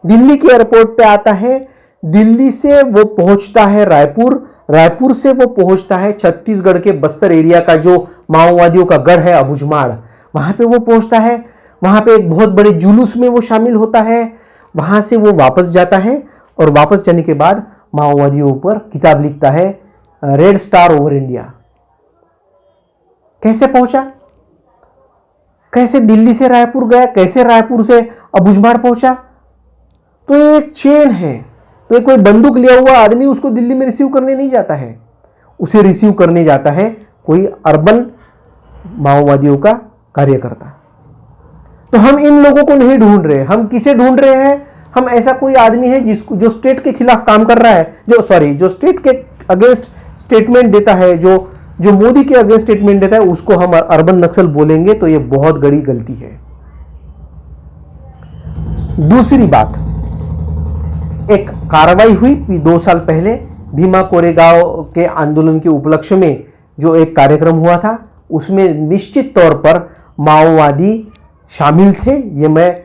दिल्ली के एयरपोर्ट पे आता है, दिल्ली से वो पहुंचता है रायपुर, रायपुर से वो पहुंचता है छत्तीसगढ़ के बस्तर एरिया का जो माओवादियों का गढ़ है अबुझमाड़, वहां पे वो पहुंचता है। वहां पे एक बहुत बड़े जुलूस में वो शामिल होता है। वहां से वो वापस जाता है और वापस जाने के बाद माओवादियों पर किताब लिखता है, रेड स्टार ओवर इंडिया। कैसे पहुंचा, कैसे दिल्ली से रायपुर गया, कैसे रायपुर से अबुझमाड़ पहुंचा? तो ये एक चेन है। तो कोई बंदूक लिया हुआ आदमी उसको दिल्ली में रिसीव करने नहीं जाता है, उसे रिसीव करने जाता है कोई अर्बन माओवादियों का कार्यकर्ता। तो हम इन लोगों को नहीं ढूंढ रहे, हम किसे ढूंढ रहे हैं? हम ऐसा कोई आदमी है जो स्टेट के खिलाफ काम कर रहा है, जो स्टेट के अगेंस्ट स्टेटमेंट देता है, जो मोदी के अगेंस्ट स्टेटमेंट देता है, उसको हम अर्बन नक्सल बोलेंगे तो ये बहुत बड़ी गलती है। दूसरी बात, एक कार्रवाई हुई 2 साल पहले भीमा कोरेगांव के आंदोलन के उपलक्ष्य में जो एक कार्यक्रम हुआ था, उसमें निश्चित तौर पर माओवादी शामिल थे। ये मैं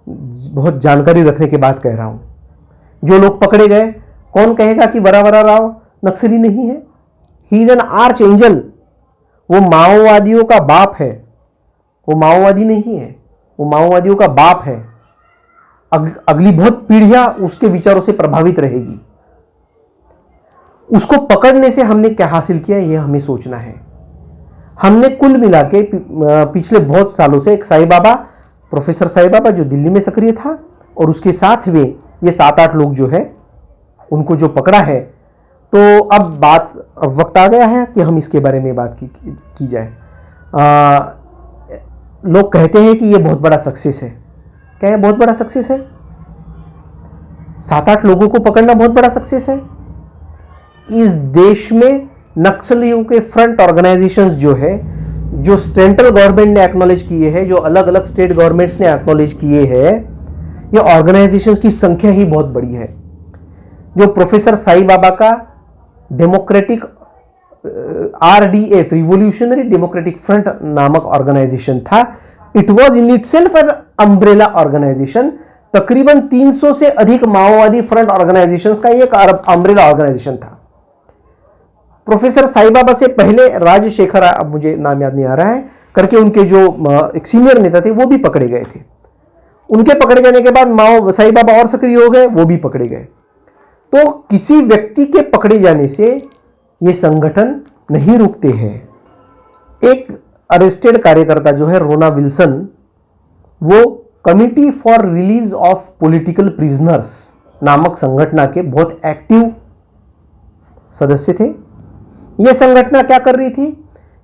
बहुत जानकारी रखने के बाद कह रहा हूं। जो लोग पकड़े गए, कौन कहेगा कि वरावरा राव नक्सली नहीं है? He is an arch angel. वो माओवादियों का बाप है, वो माओवादी नहीं है, वो माओवादियों का बाप है। अगली बहुत पीढ़ियां उसके विचारों से प्रभावित रहेगी। उसको पकड़ने से हमने क्या हासिल किया, यह हमें सोचना है। हमने कुल मिला के पिछले बहुत सालों से एक साईं बाबा, प्रोफेसर साईं बाबा जो दिल्ली में सक्रिय था, और उसके साथ में ये 7-8 लोग जो है उनको जो पकड़ा है, तो अब वक्त आ गया है कि हम इसके बारे में बात की जाए। लोग कहते हैं कि ये बहुत बड़ा सक्सेस है। क्या ये बहुत बड़ा सक्सेस है? 7-8 लोगों को पकड़ना बहुत बड़ा सक्सेस है? इस देश में नक्सलियों के फ्रंट ऑर्गेनाइजेशंस जो है, जो सेंट्रल गवर्नमेंट ने एक्नॉलेज किए हैं, जो अलग अलग स्टेट गवर्नमेंट्स ने एक्नॉलेज किए हैं, ये ऑर्गेनाइजेशंस की संख्या ही बहुत बड़ी है। जो प्रोफेसर साईं बाबा का democratic RDF, revolutionary democratic front नामक ऑर्गेनाइजेशन था, it was in itself an umbrella organisation. तकरीबन 300 से अधिक माओवादी फ्रंट ऑर्गेनाइजेशंस का एक अम्ब्रेला ऑर्गेनाइजेशन था। प्रोफेसर साईं बाबा से पहले राजशेखर, अब मुझे नाम याद नहीं आ रहा है, करके उनके जो एक सीनियर नेता थे, वो भी पकड़े गए थे। उनके पकड़े जाने के बाद साईं बाबा और सक्रिय हो गए, वो भी पकड़े गए। तो किसी व्यक्ति के पकड़े जाने से ये संगठन नहीं रुकते हैं। एक अरेस्टेड कार्यकर्ता जो है रोना विल्सन, वो committee for release of political prisoners नामक संगठन के बहुत एक्टिव सदस्य थे। यह संगठन क्या कर रही थी?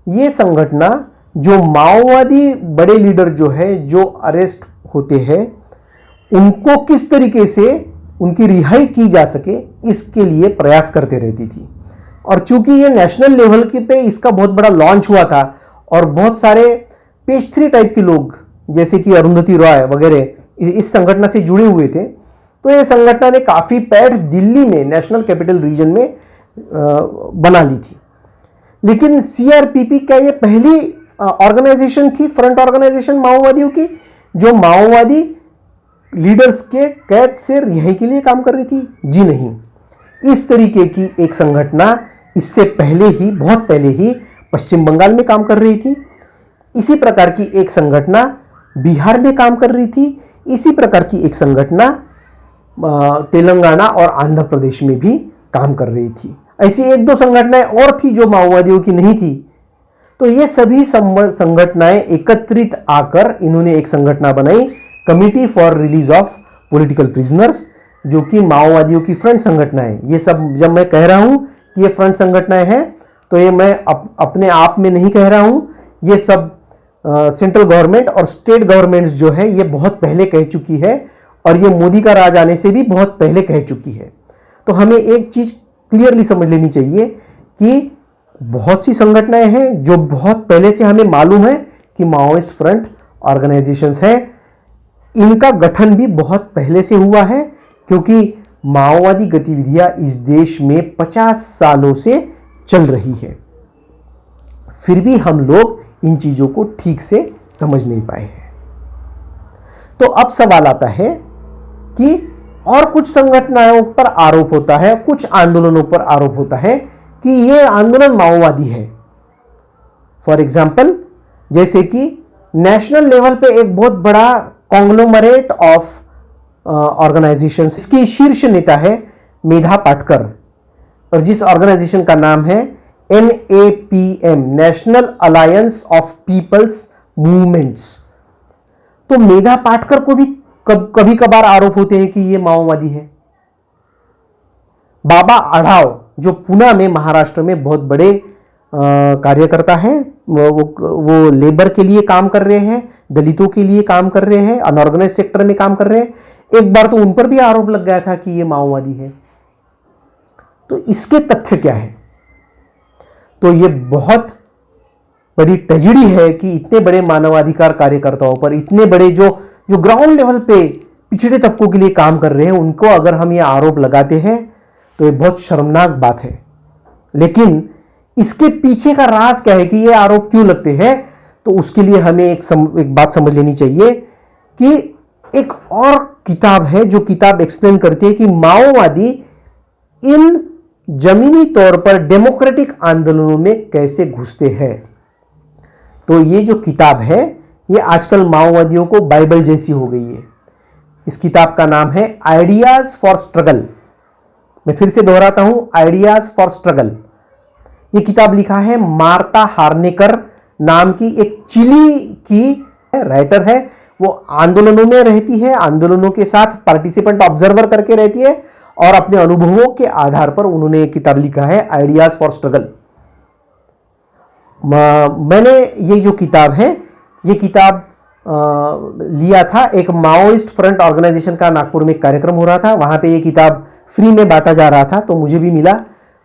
यह संगठन जो माओवादी बड़े लीडर जो है, जो अरेस्ट होते हैं, उनको किस तरीके से उनकी रिहाई की जा सके, इसके लिए प्रयास करते रहती थी। और चूंकि ये नेशनल लेवल के पे इसका बहुत बड़ा लॉन्च हुआ था, और बहुत सारे पेज 3 टाइप के लोग जैसे कि अरुंधति रॉय वगैरह इस संगठन से जुड़े हुए थे, तो ये संगठन ने काफी पैठ दिल्ली में, नेशनल कैपिटल रीजन में बना ली थी। लेकिन CRPP क्या ये पहली ऑर्गेनाइजेशन थी, फ्रंट ऑर्गेनाइजेशन माओवादियों की, जो माओवादी लीडर्स के कैद से रिहाई के लिए काम कर रही थी? जी नहीं। इस तरीके की एक संगठन इससे पहले ही, बहुत पहले ही पश्चिम बंगाल में काम कर रही थी। इसी प्रकार की एक संगठन बिहार में काम कर रही थी। इसी प्रकार की एक संगठन तेलंगाना और आंध्र प्रदेश में भी काम कर रही थी। ऐसी 1-2 संगठनाएं और थी जो माओवादियों की नहीं थी। तो ये सभी संगठनाएं एकत्रित आकर इन्होंने एक संगठन बनाई, committee for release of political prisoners, जो कि माओवादियों की फ्रंट संगठन है। ये सब जब मैं कह रहा हूं कि ये फ्रंट संगठन है, तो ये मैं अपने आप में नहीं कह रहा हूं। ये सब सेंट्रल गवर्नमेंट और स्टेट गवर्नमेंट्स जो है, ये बहुत पहले कह चुकी है, और ये मोदी का राज आने से भी बहुत पहले कह चुकी है। तो हमें एक चीज क्लियरली समझ लेनी चाहिए कि बहुत सी संगठनाएं हैं जो बहुत पहले से हमें मालूम है कि माओइस्ट फ्रंट ऑर्गेनाइजेशंस है। इनका गठन भी बहुत पहले से हुआ है, क्योंकि माओवादी गतिविधियां इस देश में 50 सालों से चल रही है। फिर भी हम लोग इन चीजों को ठीक से समझ नहीं पाए हैं। तो अब सवाल आता है कि और कुछ संगठनों पर आरोप होता है, कुछ आंदोलनों पर आरोप होता है कि यह आंदोलन माओवादी है। फॉर एग्जाम्पल, जैसे कि नेशनल लेवल पे एक बहुत बड़ा कॉन्ग्लोमरेट ऑफ ऑर्गेनाइजेशंस, इसकी शीर्ष नेता है मेधा पाटकर, और जिस ऑर्गेनाइजेशन का नाम है NAPM, national alliance of peoples movements. तो मेधा पाटकर को भी कभी कभार आरोप होते हैं कि ये माओवादी है। बाबा आढाव, जो पुणे में, महाराष्ट्र में बहुत बड़े कार्यकर्ता हैं, वो लेबर के लिए काम कर रहे हैं, दलितों के लिए काम कर रहे हैं, अनऑर्गेनाइज सेक्टर में काम कर रहे हैं। एक बार तो उन पर भी आरोप लग गया था कि ये माओवादी है। तो इसके तथ्य क्या है? तो ये बहुत बड़ी ट्रेजेडी है कि इतने बड़े मानवाधिकार कार्यकर्ताओं पर, इतने बड़े जो ग्राउंड लेवल पे पिछड़े तबकों के लिए काम कर रहे हैं, उनको अगर हम ये आरोप लगाते हैं तो ये बहुत शर्मनाक बात है। लेकिन इसके पीछे का राज क्या है कि ये आरोप क्यों लगते हैं, तो उसके लिए हमें एक बात समझ लेनी चाहिए कि एक और किताब है जो किताब एक्सप्लेन करती है कि माओवादी इन जमीनी तौर पर डेमोक्रेटिक आंदोलनों में कैसे घुसते हैं। तो ये जो किताब है ये आजकल माओवादियों को बाइबल जैसी हो गई है। इस किताब का नाम है आइडियाज फॉर स्ट्रगल। मैं फिर से दोहराता हूं, आइडियाज फॉर स्ट्रगल। ये किताब लिखा है मार्ता हार्नेकर नाम की एक चिली की राइटर है। वो आंदोलनों में रहती है, आंदोलनों के साथ पार्टिसिपेंट ऑब्जर्वर करके रहती है और अपने अनुभवों के आधार पर उन्होंने एक किताब लिखा है आइडियाज फॉर स्ट्रगल। मैंने ये जो किताब है ये किताब लिया था, एक माओइस्ट फ्रंट ऑर्गेनाइजेशन का नागपुर में एक कार्यक्रम हो रहा था, वहां पे ये किताब फ्री में बांटा जा रहा था तो मुझे भी मिला।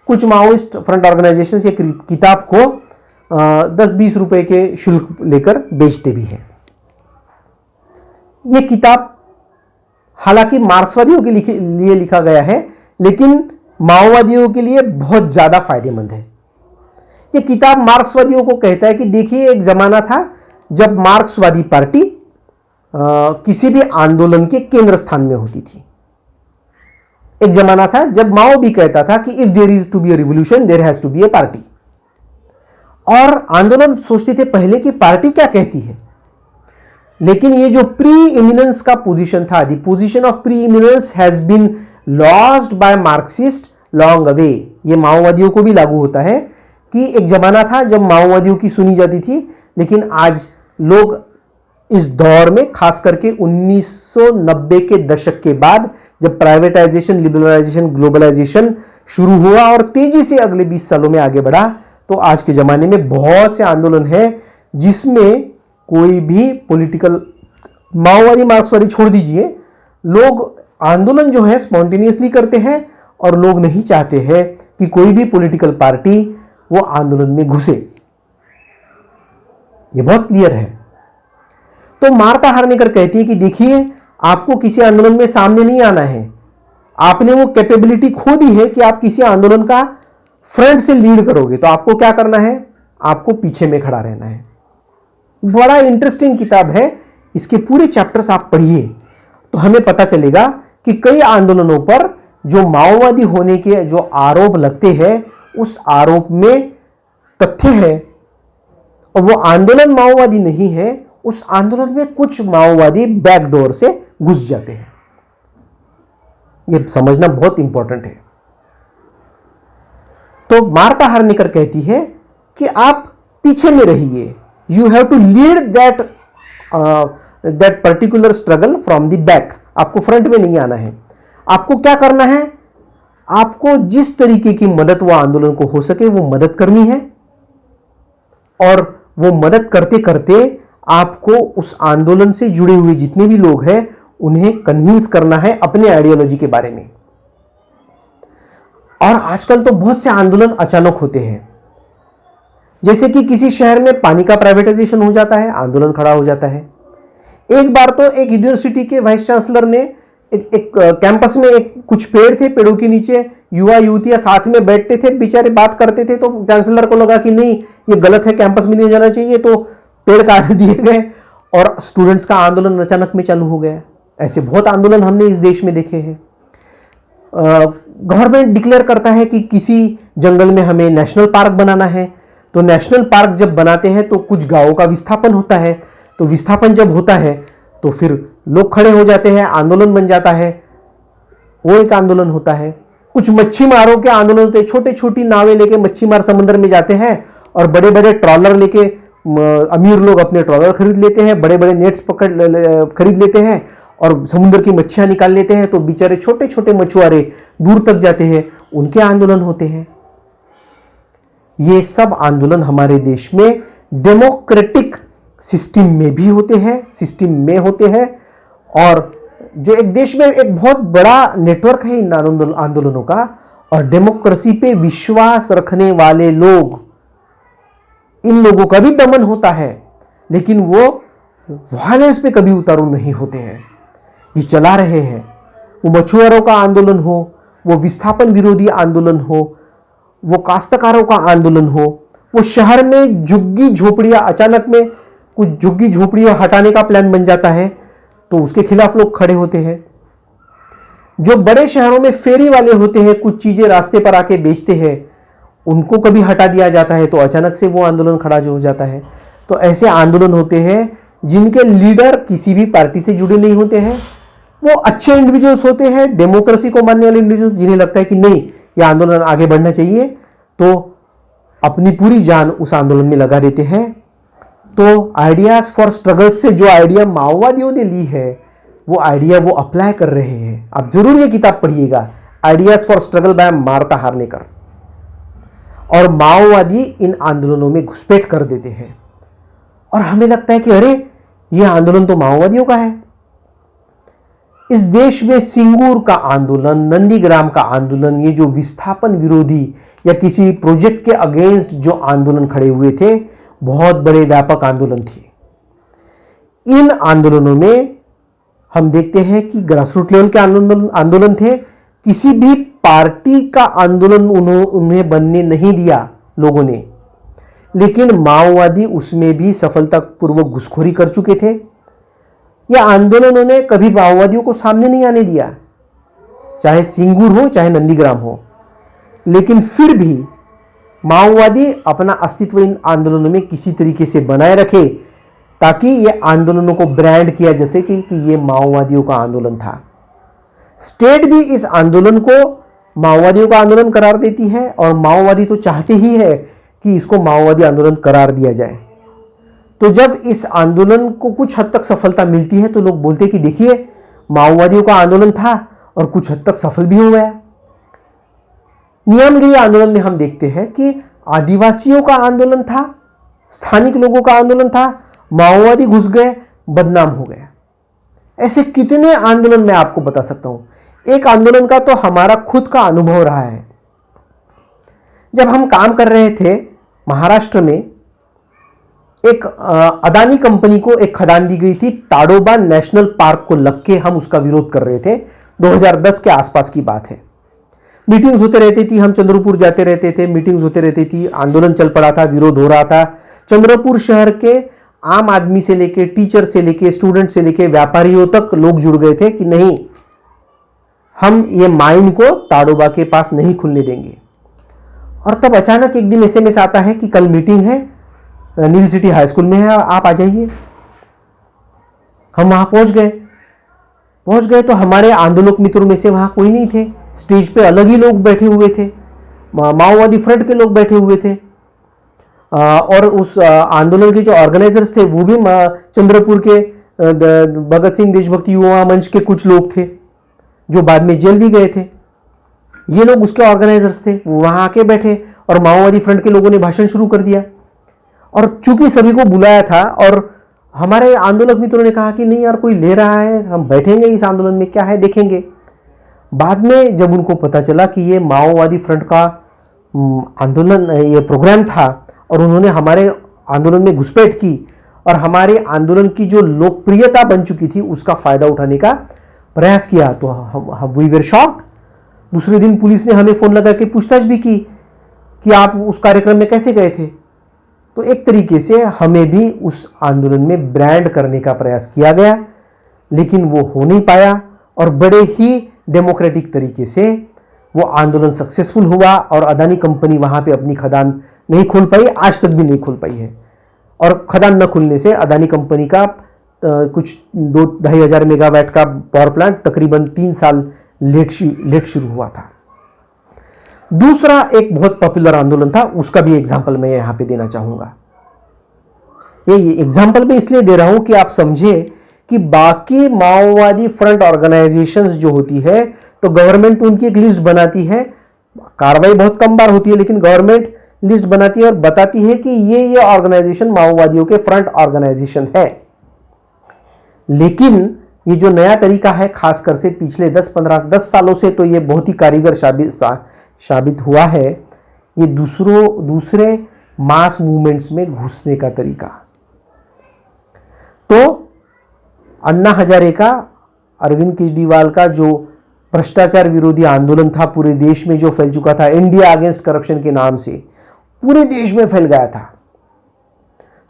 कुछ माओइस्ट फ्रंट ऑर्गेनाइजेशन ये किताब को 10-20 रुपए के शुल्क लेकर बेचते भी हैं। ये किताब हालांकि मार्क्सवादियों के लिए लिखा गया है लेकिन माओवादियों के लिए बहुत ज्यादा फायदेमंद है। ये किताब मार्क्सवादियों को कहता है कि देखिए एक जमाना था जब मार्क्सवादी पार्टी किसी भी आंदोलन के केंद्र स्थान में होती थी। एक जमाना था जब माओ भी कहता था कि if there is to be a revolution there has to be a party. और आंदोलन सोचते थे पहले कि पार्टी क्या कहती है, लेकिन ये जो प्री इमिनेंस का पोजीशन था, the position of preeminence has been lost by Marxist long away. ये माओवादियों को भी लागू होता है कि एक जमाना था जब माओवादियों की सुनी जाती थी, लेकिन आज लोग इस दौर में खास करके 1990 के दशक के बाद जब प्राइवेटाइजेशन, लिबरलाइजेशन, ग्लोबलाइजेशन शुरू हुआ और तेजी से अगले 20 सालों में आगे बढ़ा, तो आज के जमाने में बहुत से आंदोलन है जिसमें कोई भी पॉलिटिकल, माओवादी मार्क्सवादी छोड़ दीजिए, लोग आंदोलन जो है स्पॉन्टेनियसली करते हैं और लोग नहीं चाहते हैं कि कोई भी पॉलिटिकल पार्टी वो आंदोलन में घुसे। ये बहुत क्लियर है। तो मार्ता हार्नेकर कहती है कि देखिए आपको किसी आंदोलन में सामने नहीं आना है, आपने वो कैपेबिलिटी खो दी है कि आप किसी आंदोलन का फ्रंट से लीड करोगे, तो आपको क्या करना है, आपको पीछे में खड़ा रहना है। बड़ा इंटरेस्टिंग किताब है, इसके पूरे चैप्टर्स आप पढ़िए तो हमें पता चलेगा कि कई आंदोलनों पर जो माओवादी होने के जो आरोप लगते हैं उस आरोप में तथ्य है और वो आंदोलन माओवादी नहीं है, उस आंदोलन में कुछ माओवादी बैकडोर से घुस जाते हैं। यह समझना बहुत इंपॉर्टेंट है। तो मार्ता हार्नेकर कहती है कि आप पीछे में रहिए, you have to lead that particular struggle from the back. आपको फ्रंट में नहीं आना है। आपको क्या करना है, आपको जिस तरीके की मदद वो आंदोलन को हो सके वो मदद करनी है और वो मदद करते करते आपको उस आंदोलन से जुड़े हुए जितने भी लोग हैं उन्हें कन्विंस करना है अपने आइडियोलॉजी के बारे में। और आजकल तो बहुत से आंदोलन अचानक होते हैं, जैसे कि किसी शहर में पानी का प्राइवेटाइजेशन हो जाता है, आंदोलन खड़ा हो जाता है। एक बार तो एक यूनिवर्सिटी के वाइस चांसलर ने एक कैंपस में कुछ पेड़ थे, पेड़ों के नीचे युवा युवतियां साथ में बैठते थे, बेचारे बात करते थे, तो चांसलर को लगा कि नहीं ये गलत है, कैंपस में नहीं जाना चाहिए, तो पेड़ काट दिए गए और स्टूडेंट्स का आंदोलन अचानक में चालू हो गया। ऐसे बहुत आंदोलन हमने इस देश में देखे हैं। गवर्नमेंट डिक्लेयर करता है कि किसी जंगल में हमें नेशनल पार्क बनाना है, तो नेशनल पार्क जब बनाते हैं तो कुछ गांवों का विस्थापन होता है, तो विस्थापन जब होता है तो फिर लोग खड़े हो जाते हैं, आंदोलन बन जाता है, वो एक आंदोलन होता है। कुछ मच्छी मारों के आंदोलन होते हैं, छोटी छोटी नावें लेके मच्छी मार समुद्र में जाते हैं और बड़े बड़े ट्रॉलर लेके अमीर लोग अपने ट्रॉलर खरीद लेते हैं, बड़े बड़े नेट्स खरीद लेते हैं और समुद्र की मच्छियां निकाल लेते हैं, तो बेचारे छोटे छोटे मछुआरे दूर तक जाते हैं, उनके आंदोलन होते हैं। ये सब आंदोलन हमारे देश में डेमोक्रेटिक सिस्टम में भी होते हैं और जो एक देश में एक बहुत बड़ा नेटवर्क है इन आंदोलनों का, और डेमोक्रेसी पे विश्वास रखने वाले लोग, इन लोगों का भी दमन होता है, लेकिन वो वायलेंस पे कभी उतारू नहीं होते हैं। ये चला रहे हैं, वो मछुआरों का आंदोलन हो, वो विस्थापन विरोधी आंदोलन हो, वो काश्तकारों का आंदोलन हो, वो शहर में झुग्गी झोपड़ियां, अचानक में कुछ झुग्गी झोपड़ियां हटाने का प्लान बन जाता है तो उसके खिलाफ लोग खड़े होते हैं। जो बड़े शहरों में फेरी वाले होते हैं, कुछ चीजें रास्ते पर आके बेचते हैं, उनको कभी हटा दिया जाता है तो अचानक से वो आंदोलन खड़ा जो हो जाता है। तो ऐसे आंदोलन होते हैं जिनके लीडर किसी भी पार्टी से जुड़े नहीं होते हैं, वो अच्छे इंडिविजुअल्स होते हैं, डेमोक्रेसी को मानने वाले इंडिविजुअल्स, जिन्हें लगता है कि नहीं ये आंदोलन आगे बढ़ना चाहिए, तो अपनी पूरी जान उस आंदोलन में लगा देते हैं। तो आइडियाज फॉर स्ट्रगल्स से जो आइडिया माओवादियों ने ली है, वो आइडिया वो अप्लाई कर रहे हैं। आप जरूर ये किताब पढ़िएगा, ideas for struggle by Marta Harnecker. और माओवादी इन आंदोलनों में घुसपैठ कर देते हैं और हमें लगता है कि अरे ये आंदोलन तो माओवादियों का है। इस देश में सिंगूर का आंदोलन, नंदीग्राम का आंदोलन, ये जो विस्थापन विरोधी या किसी प्रोजेक्ट के अगेंस्ट जो आंदोलन खड़े हुए थे, बहुत बड़े व्यापक आंदोलन थे। इन आंदोलनों में हम देखते हैं कि ग्रासरूट लेवल के आंदोलन थे। किसी भी पार्टी का आंदोलन उन्हें बनने नहीं दिया लोगों ने, लेकिन माओवादी उसमें भी सफलतापूर्वक घुसखोरी कर चुके थे। यह आंदोलनों ने कभी माओवादियों को सामने नहीं आने दिया, चाहे सिंगूर हो चाहे नंदीग्राम हो, लेकिन फिर भी माओवादी अपना अस्तित्व इन आंदोलनों में किसी तरीके से बनाए रखे ताकि ये आंदोलनों को ब्रांड किया जैसे कि ये माओवादियों का आंदोलन था। स्टेट भी इस आंदोलन को माओवादियों का आंदोलन करार देती है और माओवादी तो चाहते ही है कि इसको माओवादी आंदोलन करार दिया जाए। तो जब इस आंदोलन को कुछ हद तक सफलता मिलती है तो लोग बोलते कि देखिए माओवादियों का आंदोलन था और कुछ हद तक सफल भी हो गया। नियमगिरी आंदोलन में हम देखते हैं कि आदिवासियों का आंदोलन था, स्थानिक लोगों का आंदोलन था, माओवादी घुस गए, बदनाम हो गए। ऐसे कितने आंदोलन मैं आपको बता सकता हूं। एक आंदोलन का तो हमारा खुद का अनुभव रहा है। जब हम काम कर रहे थे महाराष्ट्र में, एक अदानी कंपनी को एक खदान दी गई थी, ताडोबा नेशनल पार्क को लग के हम उसका विरोध कर रहे थे। 2010 के आसपास की बात है। मीटिंग्स होते रहती थी, हम चंद्रपुर जाते रहते थे, मीटिंग्स होते रहती थी, आंदोलन चल पड़ा था, विरोध हो रहा था। चंद्रपुर शहर के आम आदमी से लेके, टीचर से लेके, स्टूडेंट से लेके, व्यापारियों तक लोग जुड़ गए थे कि नहीं, हम ये माइन को ताडोबा के पास नहीं खुलने देंगे। और तब अचानक एक दिन एसएमएस आता है कि कल मीटिंग है, नील सिटी हाई स्कूल में है, आप आ जाइए। हम वहां पहुंच गए तो हमारे आंदोलक मित्रों में से वहां कोई नहीं थे। स्टेज पे अलग ही लोग बैठे हुए थे, माओवादी फ्रंट के लोग बैठे हुए थे। और उस आंदोलन के जो ऑर्गेनाइजर्स थे वो भी चंद्रपुर के भगत सिंह देशभक्ति युवा मंच के कुछ लोग थे जो बाद में जेल भी गए थे। ये लोग उसके ऑर्गेनाइजर्स थे, वो वहां आके बैठे और माओवादी फ्रंट के लोगों ने भाषण शुरू कर दिया। और चूंकि सभी को बुलाया था और हमारे आंदोलक मित्रों ने कहा कि नहीं यार, कोई ले रहा है, हम बैठेंगे इस आंदोलन में, क्या है देखेंगे। बाद में जब उनको पता चला कि ये माओवादी फ्रंट का आंदोलन, ये प्रोग्राम था और उन्होंने हमारे आंदोलन में घुसपैठ की और हमारे आंदोलन की जो लोकप्रियता बन चुकी थी उसका फायदा उठाने का प्रयास किया, तो हम वी वर शॉक्ड। दूसरे दिन पुलिस ने हमें फोन लगा के पूछताछ भी की कि आप उस कार्यक्रम में कैसे गए थे। तो एक तरीके से हमें भी उस आंदोलन में ब्रांड करने का प्रयास किया गया, लेकिन वो हो नहीं पाया और बड़े ही डेमोक्रेटिक तरीके से वो आंदोलन सक्सेसफुल हुआ और अदानी कंपनी वहां पे अपनी खदान नहीं खोल पाई, आज तक भी नहीं खोल पाई है। और खदान न खुलने से अदानी कंपनी का कुछ 2-2.5 हजार मेगावाट का पावर प्लांट तकरीबन 3 साल लेट शुरू हुआ था। दूसरा एक बहुत पॉपुलर आंदोलन था, उसका भी एग्जाम्पल मैं यहां पे देना चाहूंगा। ये एग्जाम्पल मैं इसलिए दे रहा हूं कि आप समझे कि बाकी माओवादी फ्रंट ऑर्गेनाइजेशंस जो होती है तो गवर्नमेंट उनकी एक लिस्ट बनाती है, कार्रवाई बहुत कम बार होती है लेकिन गवर्नमेंट लिस्ट बनाती है और बताती है कि ये ऑर्गेनाइजेशन माओवादियों के फ्रंट ऑर्गेनाइजेशन है। लेकिन ये जो नया तरीका है, खासकर से पिछले 10 सालों से, तो ये बहुत ही कारीगर साबित हुआ है। ये दूसरे मास मूवमेंट्स में घुसने का तरीका। तो अन्ना हजारे का अरविंद केजरीवाल का जो भ्रष्टाचार विरोधी आंदोलन था पूरे देश में जो फैल चुका था, इंडिया अगेंस्ट करप्शन के नाम से पूरे देश में फैल गया था।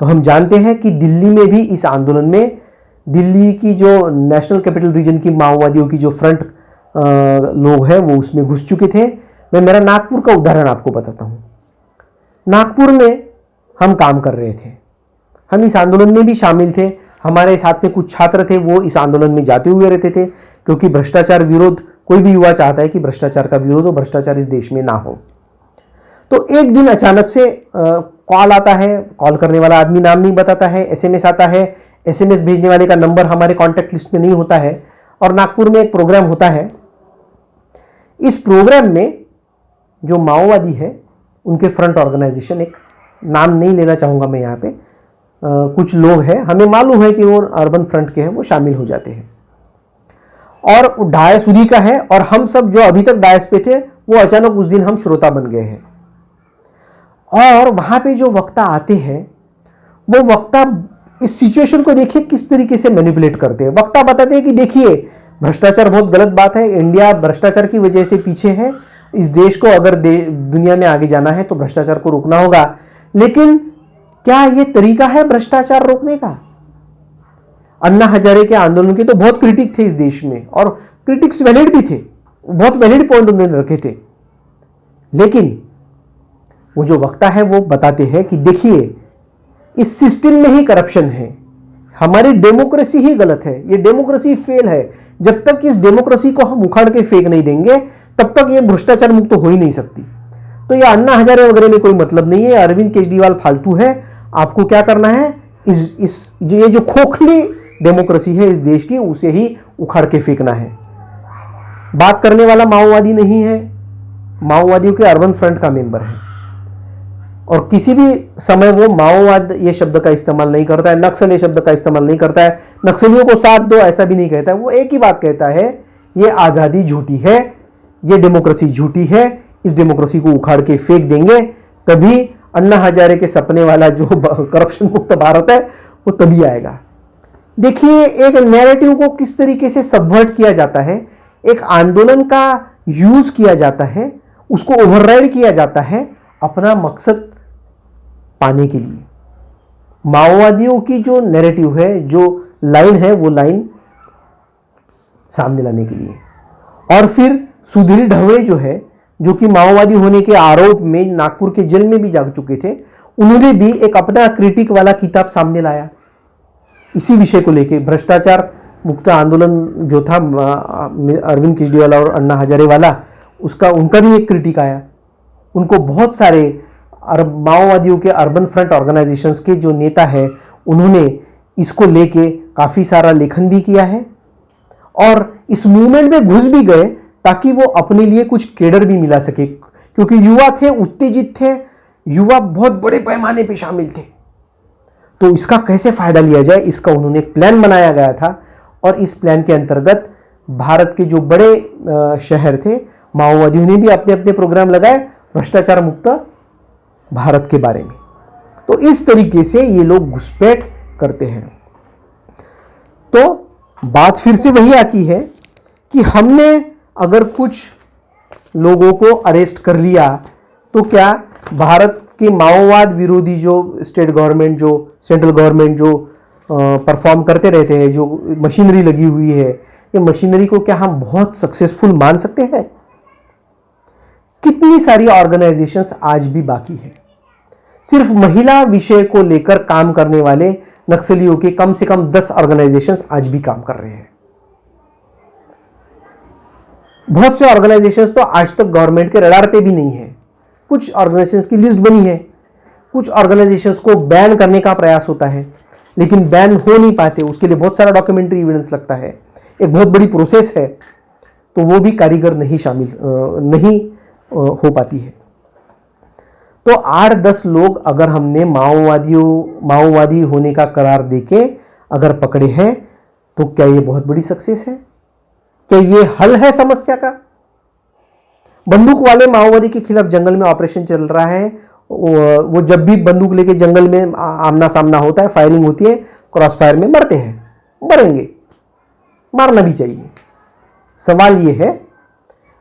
तो हम जानते हैं कि दिल्ली में भी इस आंदोलन में दिल्ली की जो नेशनल कैपिटल रीजन की माओवादियों की जो फ्रंट लोग हैं वो उसमें घुस चुके थे। मैं मेरा नागपुर का उदाहरण आपको बताता हूं। नागपुर में हम काम कर रहे थे, हम इस आंदोलन में भी शामिल थे। हमारे साथ में कुछ छात्र थे, वो इस आंदोलन में जाते हुए रहते थे, क्योंकि भ्रष्टाचार विरोध, कोई भी युवा चाहता है कि भ्रष्टाचार का विरोध हो, भ्रष्टाचार इस देश में ना हो। तो एक दिन अचानक से कॉल आता है, कॉल करने वाला आदमी नाम नहीं बताता है, एसएमएस आता है, एसएमएस भेजने वाले का नंबर हमारे कॉन्टैक्ट लिस्ट में नहीं होता है, और नागपुर में एक प्रोग्राम होता है। इस प्रोग्राम में जो माओवादी है उनके फ्रंट ऑर्गेनाइजेशन, एक नाम नहीं लेना चाहूंगा मैं यहाँ पे, कुछ लोग हैं, हमें मालूम है कि वो अर्बन फ्रंट के हैं, वो शामिल हो जाते हैं। और डायस उदी का है, और हम सब जो अभी तक डायस पे थे वो अचानक उस दिन हम श्रोता बन गए हैं। और वहां पे जो वक्ता आते हैं वो वक्ता इस सिचुएशन को देखिए किस तरीके से मैनिपुलेट करते हैं। वक्ता बताते हैं कि देखिए भ्रष्टाचार बहुत गलत बात है, इंडिया भ्रष्टाचार की वजह से पीछे है, इस देश को अगर दुनिया में आगे जाना है तो भ्रष्टाचार को रोकना होगा। लेकिन क्या यह तरीका है भ्रष्टाचार रोकने का? अन्ना हजारे के आंदोलन के तो बहुत क्रिटिक थे इस देश में, और क्रिटिक्स वैलिड भी थे, बहुत वैलिड पॉइंट उन्होंने रखे थे। लेकिन वो जो वक्ता है वो बताते हैं कि देखिए इस सिस्टम में ही करप्शन है, हमारी डेमोक्रेसी ही गलत है, ये डेमोक्रेसी फेल है। जब तक इस डेमोक्रेसी को हम उखाड़ के फेंक नहीं देंगे तब तक ये भ्रष्टाचार मुक्त हो ही नहीं सकती। तो ये अन्ना हजारे वगैरह में कोई मतलब नहीं है, अरविंद केजरीवाल फालतू है। आपको क्या करना है, ये जो खोखली डेमोक्रेसी है इस देश की, उसे ही उखाड़ के फेंकना है। बात करने वाला माओवादी नहीं है, माओवादियों के अर्बन फ्रंट का मेंबर है, और किसी भी समय वो माओवाद ये शब्द का इस्तेमाल नहीं करता है, नक्सल ये शब्द का इस्तेमाल नहीं करता है, नक्सलियों को साथ दो ऐसा भी नहीं कहता है। वो एक ही बात कहता है, ये आजादी झूठी है, ये डेमोक्रेसी झूठी है, इस डेमोक्रेसी को उखाड़ के फेंक देंगे, तभी अन्ना हजारे के सपने वाला जो करप्शन मुक्त भारत है वो तभी आएगा। देखिए एक नैरेटिव को किस तरीके से सबवर्ट किया जाता है, एक आंदोलन का यूज किया जाता है, उसको ओवरराइड किया जाता है अपना मकसद पाने के लिए। माओवादियों की जो नैरेटिव है, जो लाइन है, वो लाइन सामने लाने के लिए। और फिर सुधीर ढवळे जो है, जो कि माओवादी होने के आरोप में नागपुर के जेल में भी जा चुके थे, उन्होंने भी एक अपना क्रिटिक वाला किताब सामने लाया इसी विषय को लेके। भ्रष्टाचार मुक्त आंदोलन जो था अरविंद केजरीवाल और अन्ना हजारे वाला, उनका भी एक क्रिटिक आया। उनको बहुत सारे माओवादियों के अर्बन फ्रंट ऑर्गेनाइजेशंस के जो नेता है उन्होंने इसको लेके काफी सारा लेखन भी किया है, और इस मूवमेंट में घुस भी गए ताकि वो अपने लिए कुछ केडर भी मिला सके, क्योंकि युवा थे, उत्तेजित थे, युवा बहुत बड़े पैमाने पे शामिल थे। तो इसका कैसे फायदा लिया जाए, इसका उन्होंने प्लान बनाया गया था, और इस प्लान के अंतर्गत भारत के जो बड़े शहर थे, माओवादियों ने भी अपने अपने प्रोग्राम लगाए भ्रष्टाचार मुक्त भारत के बारे में। तो इस तरीके से ये लोग घुसपैठ करते हैं। तो बात फिर से वही आती है कि हमने अगर कुछ लोगों को अरेस्ट कर लिया तो क्या भारत के माओवाद विरोधी जो स्टेट गवर्नमेंट, जो सेंट्रल गवर्नमेंट जो परफॉर्म करते रहते हैं, जो मशीनरी लगी हुई है, ये मशीनरी को क्या हम बहुत सक्सेसफुल मान सकते हैं? कितनी सारी ऑर्गेनाइजेशंस आज भी बाकी है। सिर्फ महिला विषय को लेकर काम करने वाले नक्सलियों के कम से कम 10 ऑर्गेनाइजेशंस आज भी काम कर रहे हैं। बहुत से ऑर्गेनाइजेशंस तो आज तक गवर्नमेंट के रडार पे भी नहीं है। कुछ ऑर्गेनाइजेशंस की लिस्ट बनी है, कुछ ऑर्गेनाइजेशंस को बैन करने का प्रयास होता है, लेकिन बैन हो नहीं पाते। उसके लिए बहुत सारा डॉक्यूमेंट्री एविडेंस लगता है, एक बहुत बड़ी प्रोसेस है, तो वो भी कारीगर नहीं हो पाती है। तो 8-10 लोग अगर हमने माओवादी होने का करार देके अगर पकड़े हैं, तो क्या ये बहुत बड़ी सक्सेस है? क्या ये हल है समस्या का? बंदूक वाले माओवादी के खिलाफ जंगल में ऑपरेशन चल रहा है, वो जब भी बंदूक लेके जंगल में आमना सामना होता है, फायरिंग होती है, क्रॉस फायर में मरते हैं, मरेंगे। मारना भी चाहिए। सवाल यह है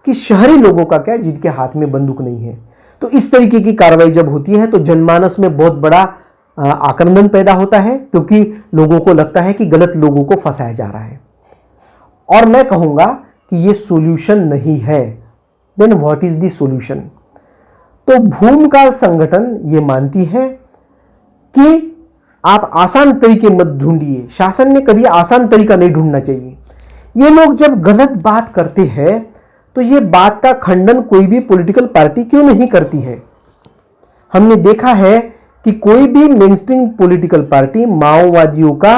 कि शहरी लोगों का क्या, जिनके हाथ में बंदूक नहीं है। तो इस तरीके की कार्रवाई जब होती है तो जनमानस में बहुत बड़ा आक्रंदन पैदा होता है, क्योंकि लोगों को लगता है कि गलत लोगों को फंसाया जा रहा है। और मैं कहूंगा कि यह सॉल्यूशन नहीं है। Then what is the solution? तो भूमकाल संगठन यह मानती है कि आप आसान तरीके मत ढूंढिए। शासन ने कभी आसान तरीका नहीं ढूंढना चाहिए। ये लोग जब गलत बात करते हैं तो ये बात का खंडन कोई भी पॉलिटिकल पार्टी क्यों नहीं करती है? हमने देखा है कि कोई भी मेनस्ट्रीम पॉलिटिकल पार्टी माओवादियों का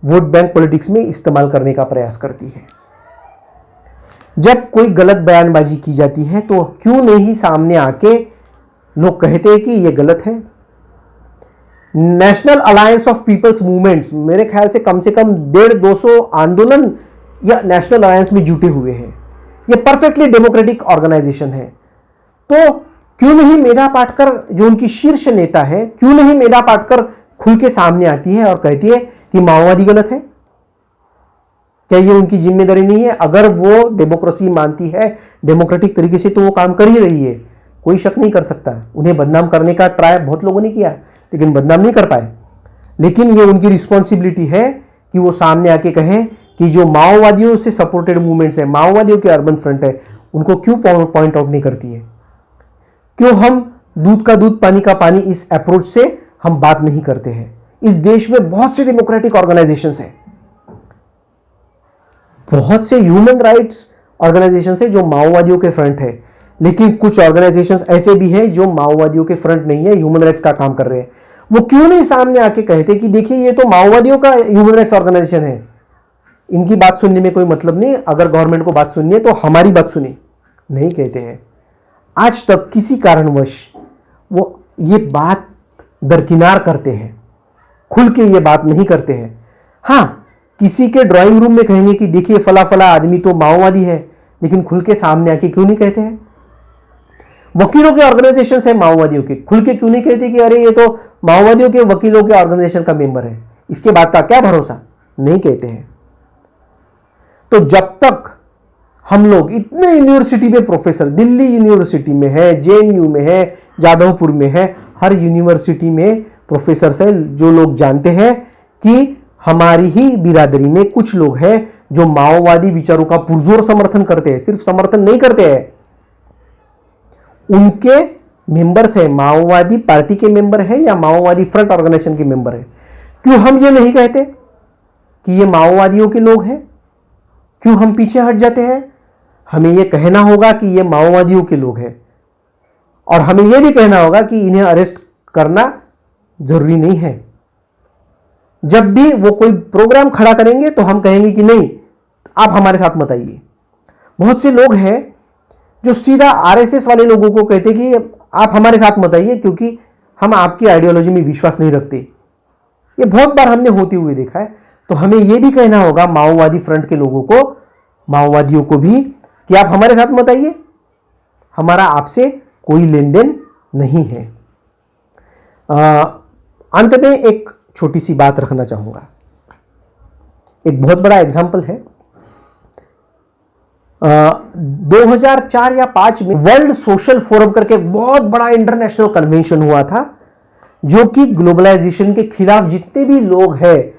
वोट बैंक पॉलिटिक्स में इस्तेमाल करने का प्रयास करती है। जब कोई गलत बयानबाजी की जाती है तो क्यों नहीं सामने आके लोग कहते हैं कि यह गलत है। National alliance of peoples movements, मेरे ख्याल से कम 150-200 आंदोलन या नेशनल अलायंस में जुटे हुए हैं। यह परफेक्टली डेमोक्रेटिक ऑर्गेनाइजेशन है। तो क्यों नहीं मेधा पाटकर, जो उनकी शीर्ष नेता है, क्यों नहीं मेधा पाटकर खुल के सामने आती है और कहती है कि माओवादी गलत है? क्या ये उनकी जिम्मेदारी नहीं है? अगर वो डेमोक्रेसी मानती है डेमोक्रेटिक तरीके से, तो वो काम कर ही रही है, कोई शक नहीं कर सकता। उन्हें बदनाम करने का ट्राई बहुत लोगों ने किया, लेकिन बदनाम नहीं कर पाए। लेकिन ये उनकी रिस्पॉन्सिबिलिटी है कि वो सामने आके कहें कि जो माओवादियों से सपोर्टेड मूवमेंट्स है, माओवादियों के अर्बन फ्रंट है, उनको क्यों पॉइंट आउट नहीं करती है? क्यों हम दूध का दूध पानी का पानी इस अप्रोच से हम बात नहीं करते हैं? इस देश में बहुत से डेमोक्रेटिक ऑर्गेनाइजेशंस हैं, बहुत से ह्यूमन राइट्स ऑर्गेनाइजेशंस हैं जो माओवादियों के फ्रंट है, लेकिन कुछ ऑर्गेनाइजेशंस ऐसे भी हैं जो माओवादियों के फ्रंट नहीं है, ह्यूमन राइट्स का काम कर रहे हैं। वो क्यों नहीं सामने आके कहते कि देखिए ये तो माओवादियों का ह्यूमन राइट्स ऑर्गेनाइजेशन है, इनकी बात सुनने में कोई मतलब नहीं, अगर गवर्नमेंट को बात सुननी है तो हमारी बात सुने। नहीं कहते हैं। आज तक किसी कारणवश वो ये बात दरकिनार करते हैं, खुल के ये बात नहीं करते हैं। हाँ, किसी के ड्राइंग रूम में कहेंगे कि देखिए फला फला आदमी तो माओवादी है, लेकिन खुल के सामने आके क्यों नहीं कहते हैं? वकीलों के ऑर्गेनाइजेशन है माओवादियों के, खुल के क्यों नहीं कहते कि अरे ये तो माओवादियों के वकीलों के ऑर्गेनाइजेशन का मेंबर है, इसके बाद का क्या भरोसा? नहीं कहते हैं। तो जब तक हम लोग इतने यूनिवर्सिटी में प्रोफेसर, दिल्ली यूनिवर्सिटी में है, जेएनयू में है, जादवपुर में है, हर यूनिवर्सिटी में प्रोफेसर है जो लोग जानते हैं कि हमारी ही बिरादरी में कुछ लोग हैं जो माओवादी विचारों का पुरजोर समर्थन करते हैं। सिर्फ समर्थन नहीं करते हैं, उनके मेंबर्स है, माओवादी पार्टी के मेंबर है या माओवादी फ्रंट ऑर्गेनाइजेशन के मेंबर है। क्यों हम ये नहीं कहते कि ये माओवादियों के लोग हैं? क्यों हम पीछे हट जाते हैं? हमें यह कहना होगा कि ये माओवादियों के लोग हैं, और हमें यह भी कहना होगा कि इन्हें अरेस्ट करना जरूरी नहीं है। जब भी वो कोई प्रोग्राम खड़ा करेंगे तो हम कहेंगे कि नहीं, आप हमारे साथ मत आइए। बहुत से लोग हैं जो सीधा आरएसएस वाले लोगों को कहते कि आप हमारे साथ मत आइए क्योंकि हम आपकी आइडियोलॉजी में विश्वास नहीं रखते। ये बहुत बार हमने होते हुए देखा है। तो हमें यह भी कहना होगा माओवादी फ्रंट के लोगों को, माओवादियों को भी, कि आप हमारे साथ मत आइए, हमारा आपसे कोई लेन देन नहीं है। अंत में एक छोटी सी बात रखना चाहूंगा। एक बहुत बड़ा एग्जाम्पल है। 2004 या 5 में वर्ल्ड सोशल फोरम करके बहुत बड़ा इंटरनेशनल कन्वेंशन हुआ था, जो कि ग्लोबलाइजेशन के खिलाफ जितने भी लोग हैं,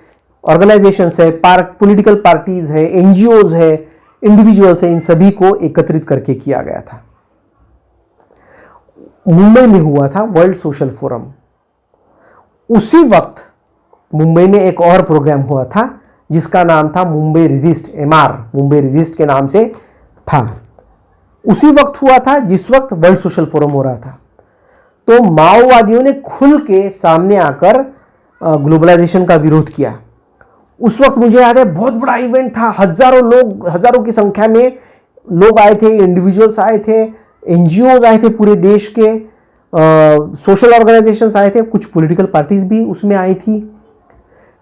ऑर्गेनाइजेशंस है, पॉलिटिकल पार्टीज है, एनजीओज है, इंडिविजुअल्स है, इन सभी को एकत्रित करके किया गया था। मुंबई में हुआ था वर्ल्ड सोशल फोरम। उसी वक्त मुंबई में एक और प्रोग्राम हुआ था जिसका नाम था Mumbai resist, MR, Mumbai resist के नाम से था। उसी वक्त हुआ था जिस वक्त वर्ल्ड सोशल फोरम हो रहा था। तो माओवादियों ने खुल के सामने आकर ग्लोबलाइजेशन का विरोध किया। उस वक्त मुझे याद है बहुत बड़ा इवेंट था, हजारों लोग, हजारों की संख्या में लोग आए थे, इंडिविजुअल्स आए थे, एनजीओज आए थे पूरे देश के, सोशल ऑर्गेनाइजेशंस आए थे, कुछ पॉलिटिकल पार्टीज भी उसमें आई थी।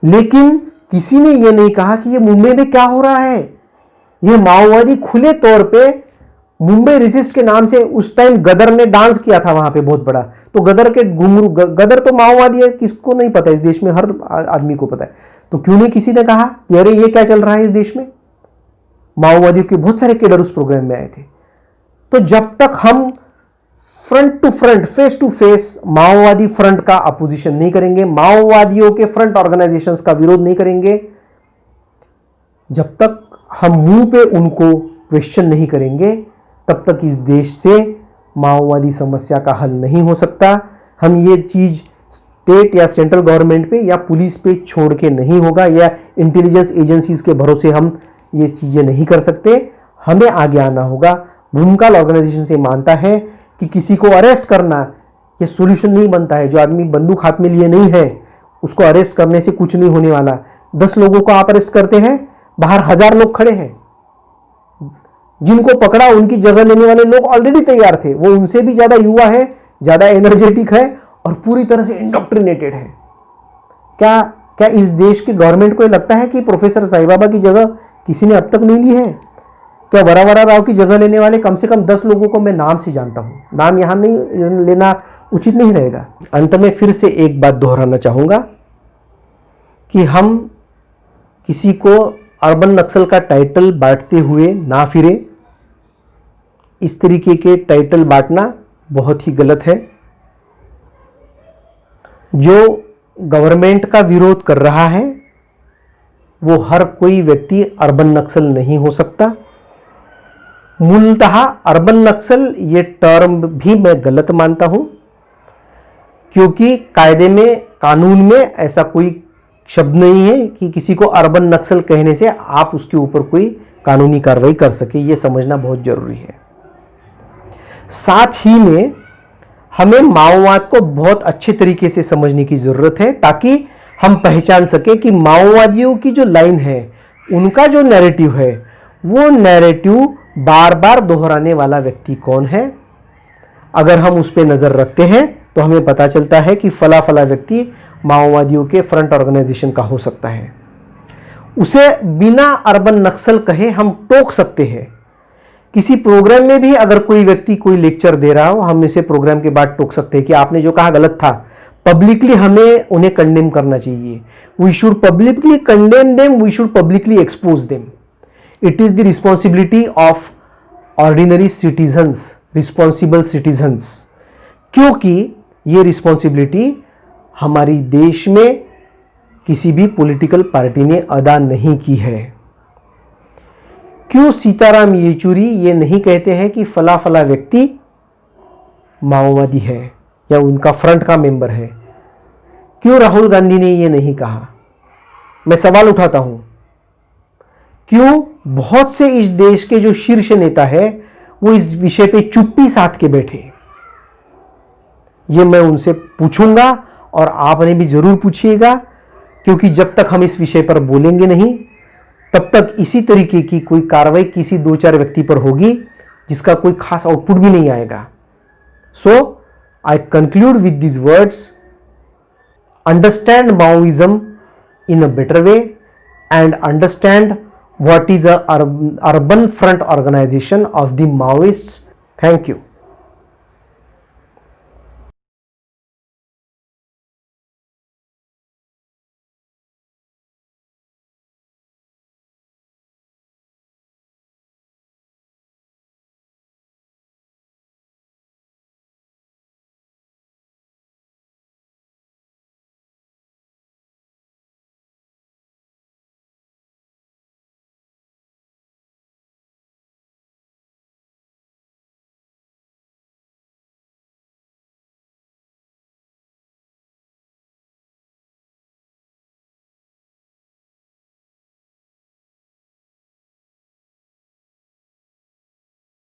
लेकिन किसी ने यह नहीं कहा कि ये मुंबई में क्या हो रहा है। ये माओवादी खुले तौर पे मुंबई रेजिस्ट के नाम से, उस टाइम गदर ने डांस किया था वहां पे बहुत बड़ा। तो गदर के घुंघरू, गदर तो माओवादी है, किसको नहीं पता, इस देश में हर आदमी को पता है। तो क्यों नहीं किसी ने कहा कि अरे ये क्या चल रहा है इस देश में? माओवादियों के बहुत सारे कैडर उस प्रोग्राम में आए थे। तो जब तक हम front to front, face to face माओवादी फ्रंट का अपोजिशन नहीं करेंगे, माओवादियों के फ्रंट ऑर्गेनाइजेशंस का विरोध नहीं करेंगे, जब तक हम मुंह पे उनको क्वेश्चन नहीं करेंगे, तब तक इस देश से माओवादी समस्या का हल नहीं हो सकता। हम ये चीज स्टेट या सेंट्रल गवर्नमेंट पे या पुलिस पे छोड़ के नहीं होगा, या इंटेलिजेंस एजेंसीज के भरोसे हम ये चीजें नहीं कर सकते। हमें आगे आना होगा। भूमकाल ऑर्गेनाइजेशन से मानता है कि किसी को अरेस्ट करना ये सॉल्यूशन नहीं बनता है। जो आदमी बंदूक हाथ में लिए नहीं है उसको अरेस्ट करने से कुछ नहीं होने वाला। 10 लोगों को आप अरेस्ट करते हैं, बाहर 1000 लोग खड़े हैं। जिनको पकड़ा उनकी जगह लेने वाले लोग ऑलरेडी तैयार थे। वो उनसे भी ज्यादा युवा है, ज्यादा एनर्जेटिक है और पूरी तरह से इंडोक्ट्रिनेटेड है। क्या इस देश की गवर्नमेंट को लगता है कि प्रोफेसर साईबाबा की जगह किसी ने अब तक नहीं ली है? क्या वरावरा राव की जगह लेने वाले कम से कम 10 लोगों को मैं नाम से जानता हूं। नाम यहां नहीं लेना उचित नहीं रहेगा। अंत में फिर से एक बात दोहराना चाहूंगा कि हम किसी को अर्बन नक्सल का टाइटल बांटते हुए ना फिरे। इस तरीके के टाइटल बांटना बहुत ही गलत है। जो गवर्नमेंट का विरोध कर रहा है वो हर कोई व्यक्ति अर्बन नक्सल नहीं हो सकता। मूलतः अर्बन नक्सल ये टर्म भी मैं गलत मानता हूं, क्योंकि कायदे में, कानून में ऐसा कोई शब्द नहीं है कि किसी को अर्बन नक्सल कहने से आप उसके ऊपर कोई कानूनी कार्रवाई कर सके। ये समझना बहुत जरूरी है। साथ ही में हमें माओवाद को बहुत अच्छे तरीके से समझने की जरूरत है, ताकि हम पहचान सके कि माओवादियों की जो लाइन है, उनका जो नैरेटिव है, वो नैरेटिव बार बार दोहराने वाला व्यक्ति कौन है। अगर हम उस पर नजर रखते हैं तो हमें पता चलता है कि फला फला व्यक्ति माओवादियों के फ्रंट ऑर्गेनाइजेशन का हो सकता है। उसे बिना अर्बन नक्सल कहे हम टोक सकते हैं। किसी प्रोग्राम में भी अगर कोई व्यक्ति कोई लेक्चर दे रहा हो, हम इसे प्रोग्राम के बाद टोक सकते हैं कि आपने जो कहा गलत था। पब्लिकली हमें उन्हें कंडेम करना चाहिए। We should publicly condemn them, we should publicly expose them. It is the responsibility of ordinary citizens, responsible citizens, क्योंकि ये रिस्पॉन्सिबिलिटी हमारी देश में किसी भी पॉलिटिकल पार्टी ने अदा नहीं की है। क्यों सीताराम येचुरी ये नहीं कहते हैं कि फला फला व्यक्ति माओवादी है या उनका फ्रंट का मेंबर है? क्यों राहुल गांधी ने ये नहीं कहा? मैं सवाल उठाता हूं, क्यों बहुत से इस देश के जो शीर्ष नेता है वो इस विषय पे चुप्पी साध के बैठे? ये मैं उनसे पूछूंगा और आपने भी जरूर पूछिएगा, क्योंकि जब तक हम इस विषय पर बोलेंगे नहीं, तब तक इसी तरीके की कोई कार्रवाई किसी 2-4 व्यक्ति पर होगी जिसका कोई खास आउटपुट भी नहीं आएगा। So I conclude with these words: understand Maoism in a better way and understand what is a urban front organization of the Maoists. Thank you.